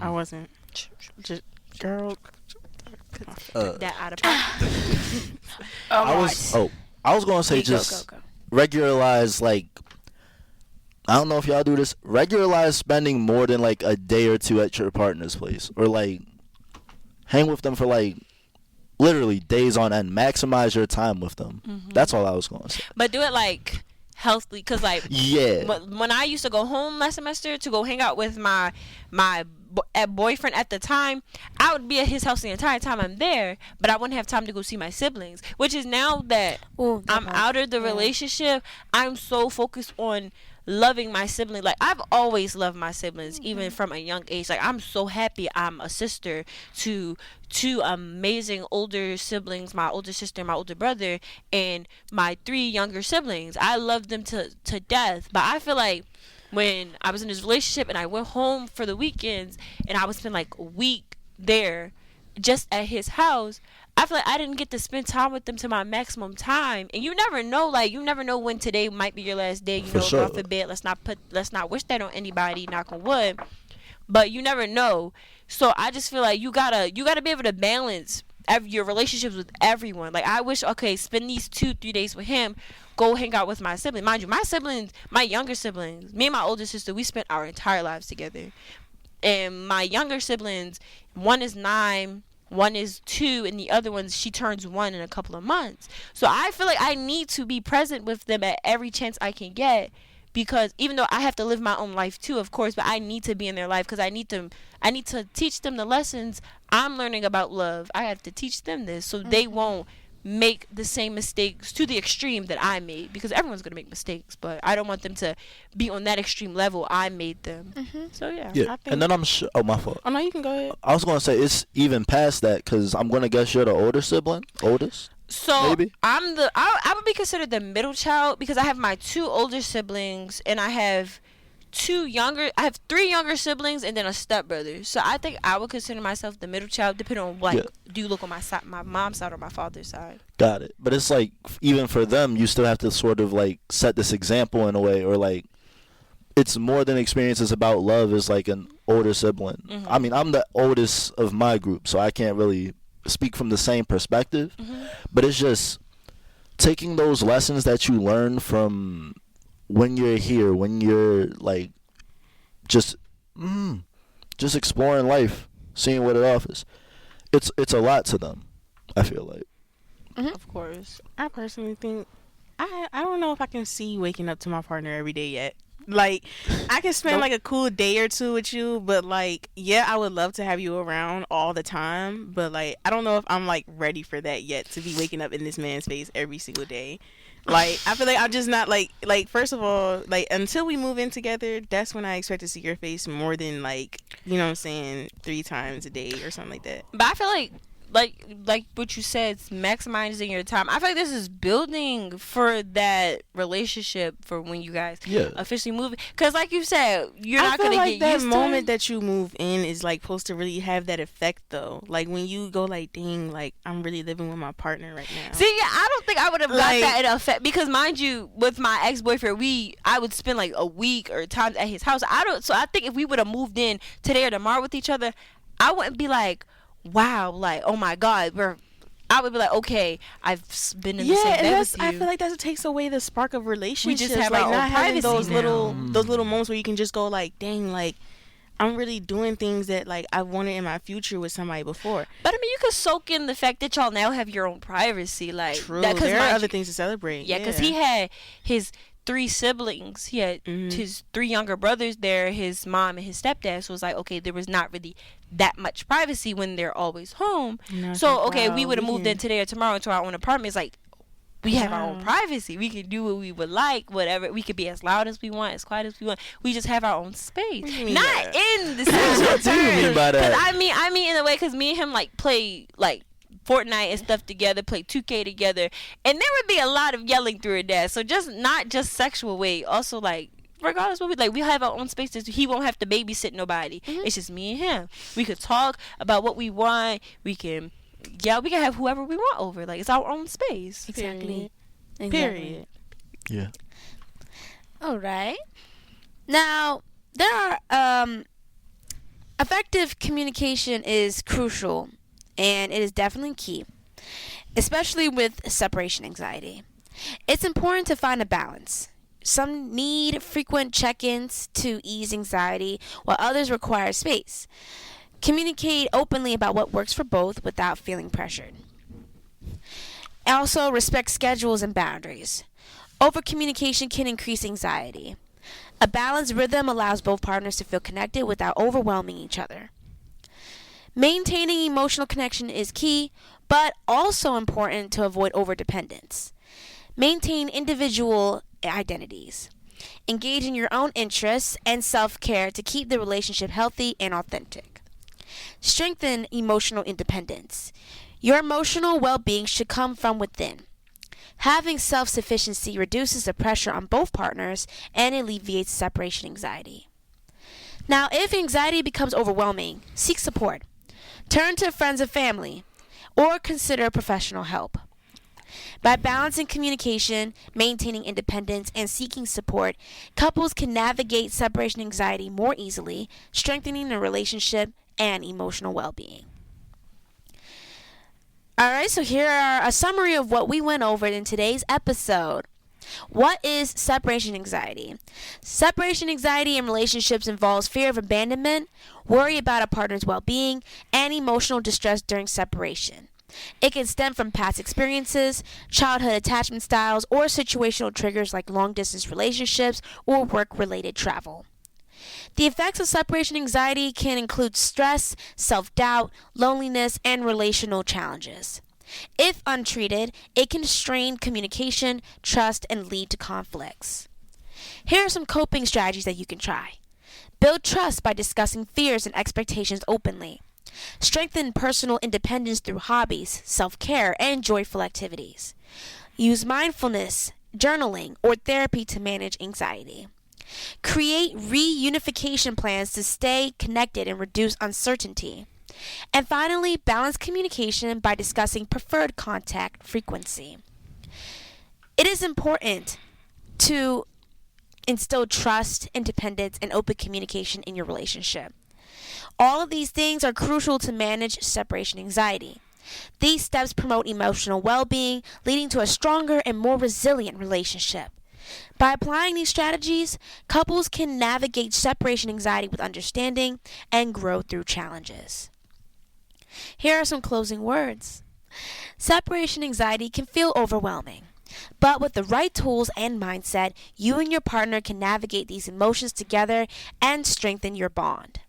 I wasn't. Just girl. That out of pocket. I was gonna say Go, just go, go. regularize like I don't know if y'all do this. Regularize spending more than like a day or two at your partner's place, or like hang with them for like literally days on end. Maximize your time with them. That's all I was going to say. But do it like healthily, because like Yeah. when I used to go home last semester to go hang out with my boyfriend at the time, I would be at his house the entire time I'm there, but I wouldn't have time to go see my siblings. Which is now that Ooh, good I'm point. out of the relationship, I'm so focused on loving my sibling. Like, I've always loved my siblings, even from a young age. Like, I'm so happy I'm a sister to two amazing older siblings, my older sister and my older brother, and my 3 younger siblings. I love them to death. But I feel like when I was in this relationship and I went home for the weekends and I would spend like a week there just at his house, I feel like I didn't get to spend time with them to my maximum time. And you never know, like, you never know when today might be your last day. You For know, sure. God forbid, let's not wish that on anybody, knock on wood. But you never know. So I just feel like you gotta be able to balance your relationships with everyone. Like, I wish, okay, spend these 2-3 days with him, go hang out with my sibling. Mind you, my siblings, my younger siblings, me and my older sister, we spent our entire lives together. And my younger siblings, one is 9, one is 2, and the other one, she turns 1 in a couple of months. So I feel like I need to be present with them at every chance I can get, because even though I have to live my own life too, of course, but I need to be in their life, because I need to teach them the lessons I'm learning about love. I have to teach them this so they won't make the same mistakes to the extreme that I made, because everyone's going to make mistakes, but I don't want them to be on that extreme level I made them. So yeah. Yeah. And then I'm sure. Oh, my fault. Oh no, you can go ahead. I was going to say it's even past that, because I'm going to guess you're the older sibling, oldest. So Maybe? I would be considered the middle child, because I have my 2 older siblings and I have 3 younger siblings and then a stepbrother. So I think I would consider myself the middle child, depending on what do you look on my side, my mom's side or my father's side. Got it. But it's like, even for them, you still have to sort of like set this example in a way, or like it's more than experiences about love as like an older sibling. I mean, I'm the oldest of my group, so I can't really speak from the same perspective, but it's just taking those lessons that you learn from when you're here, when you're like just exploring life, seeing what it offers. It's a lot to them, I feel like. Of course. I personally think I don't know if I can see waking up to my partner every day yet. Like, I can spend like a cool day or two with you, but like, yeah, I would love to have you around all the time, but like, I don't know if I'm like ready for that yet, to be waking up in this man's face every single day. Like, I feel like I'm just not like first of all, like, until we move in together, that's when I expect to see your face more than like, you know what I'm saying, 3 times a day or something like that. But I feel like what you said, it's maximizing your time. I feel like this is building for that relationship for when you guys officially move. Because like you said, you're not going to get used to it. That moment that you move in is like supposed to really have that effect though. Like, when you go like, dang, like, I'm really living with my partner right now. See, yeah, I don't think I would have got that in effect, because mind you, with my ex-boyfriend, I would spend like a week or times at his house. So I think if we would have moved in today or tomorrow with each other, I wouldn't be like, wow, like, oh my God, I would be like, okay, I've been in the same bed with you. I feel like that takes away the spark of relationships. We just have like, our own not having privacy those little moments where you can just go like, dang, like, I'm really doing things that like I wanted in my future with somebody before. But I mean, you could soak in the fact that y'all now have your own privacy. Like, true, there are other things to celebrate. Yeah, because he had his 3 siblings. He had his 3 younger brothers there, his mom and his stepdad. So it was like, okay, there was not really that much privacy when they're always home. So okay, we would have moved in today or tomorrow into our own apartment. It's like, we have our own privacy. We can do what we would like, whatever. We could be as loud as we want, as quiet as we want. We just have our own space. Not in the same What do you mean by that? I mean in a way, because me and him like play like Fortnite and stuff together, play 2K together, and there would be a lot of yelling through that. So just not just sexual way, also like, regardless what we have our own spaces. He won't have to babysit nobody. It's just me and him. We could talk about what we want. We can have whoever we want over. Like, it's our own space. Exactly. Period. Yeah. All right. Now, there are effective communication is crucial, and it is definitely key, especially with separation anxiety. It's important to find a balance. some need frequent check-ins to ease anxiety, while others require space. Communicate openly about what works for both without feeling pressured. Also, respect schedules and boundaries. Over-communication can increase anxiety. A balanced rhythm allows both partners to feel connected without overwhelming each other. Maintaining emotional connection is key, but also important to avoid overdependence. Maintain individual identities. Engage in your own interests and self-care to keep the relationship healthy and authentic. Strengthen emotional independence. Your emotional well-being should come from within. Having self-sufficiency reduces the pressure on both partners and alleviates separation anxiety. Now, if anxiety becomes overwhelming, seek support. Turn to friends and family, or consider professional help. By balancing communication, maintaining independence, and seeking support, couples can navigate separation anxiety more easily, strengthening the relationship and emotional well-being. Alright, so here are a summary of what we went over in today's episode. What is separation anxiety? Separation anxiety in relationships involves fear of abandonment, worry about a partner's well-being, and emotional distress during separation. It can stem from past experiences, childhood attachment styles, or situational triggers like long-distance relationships or work-related travel. The effects of separation anxiety can include stress, self-doubt, loneliness, and relational challenges. If untreated, it can strain communication, trust, and lead to conflicts. Here are some coping strategies that you can try. Build trust by discussing fears and expectations openly. Strengthen personal independence through hobbies, self-care, and joyful activities. Use mindfulness, journaling, or therapy to manage anxiety. Create reunification plans to stay connected and reduce uncertainty. And finally, balance communication by discussing preferred contact frequency. It is important to instill trust, independence, and open communication in your relationship. All of these things are crucial to manage separation anxiety. These steps promote emotional well-being, leading to a stronger and more resilient relationship. By applying these strategies, couples can navigate separation anxiety with understanding and grow through challenges. Here are some closing words. Separation anxiety can feel overwhelming, but with the right tools and mindset, you and your partner can navigate these emotions together and strengthen your bond.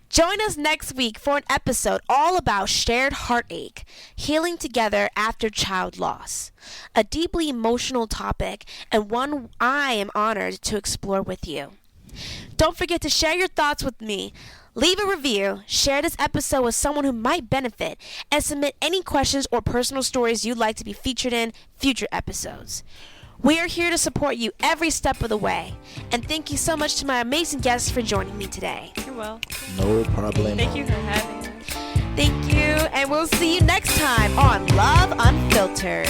Join us next week for an episode all about shared heartache, healing together after child loss. A deeply emotional topic and one I am honored to explore with you. Don't forget to share your thoughts with me. Leave a review, share this episode with someone who might benefit, and submit any questions or personal stories you'd like to be featured in future episodes. We are here to support you every step of the way. And thank you so much to my amazing guests for joining me today. You're welcome. No problem. Thank you for having us. Thank you, and we'll see you next time on Love Unfiltered.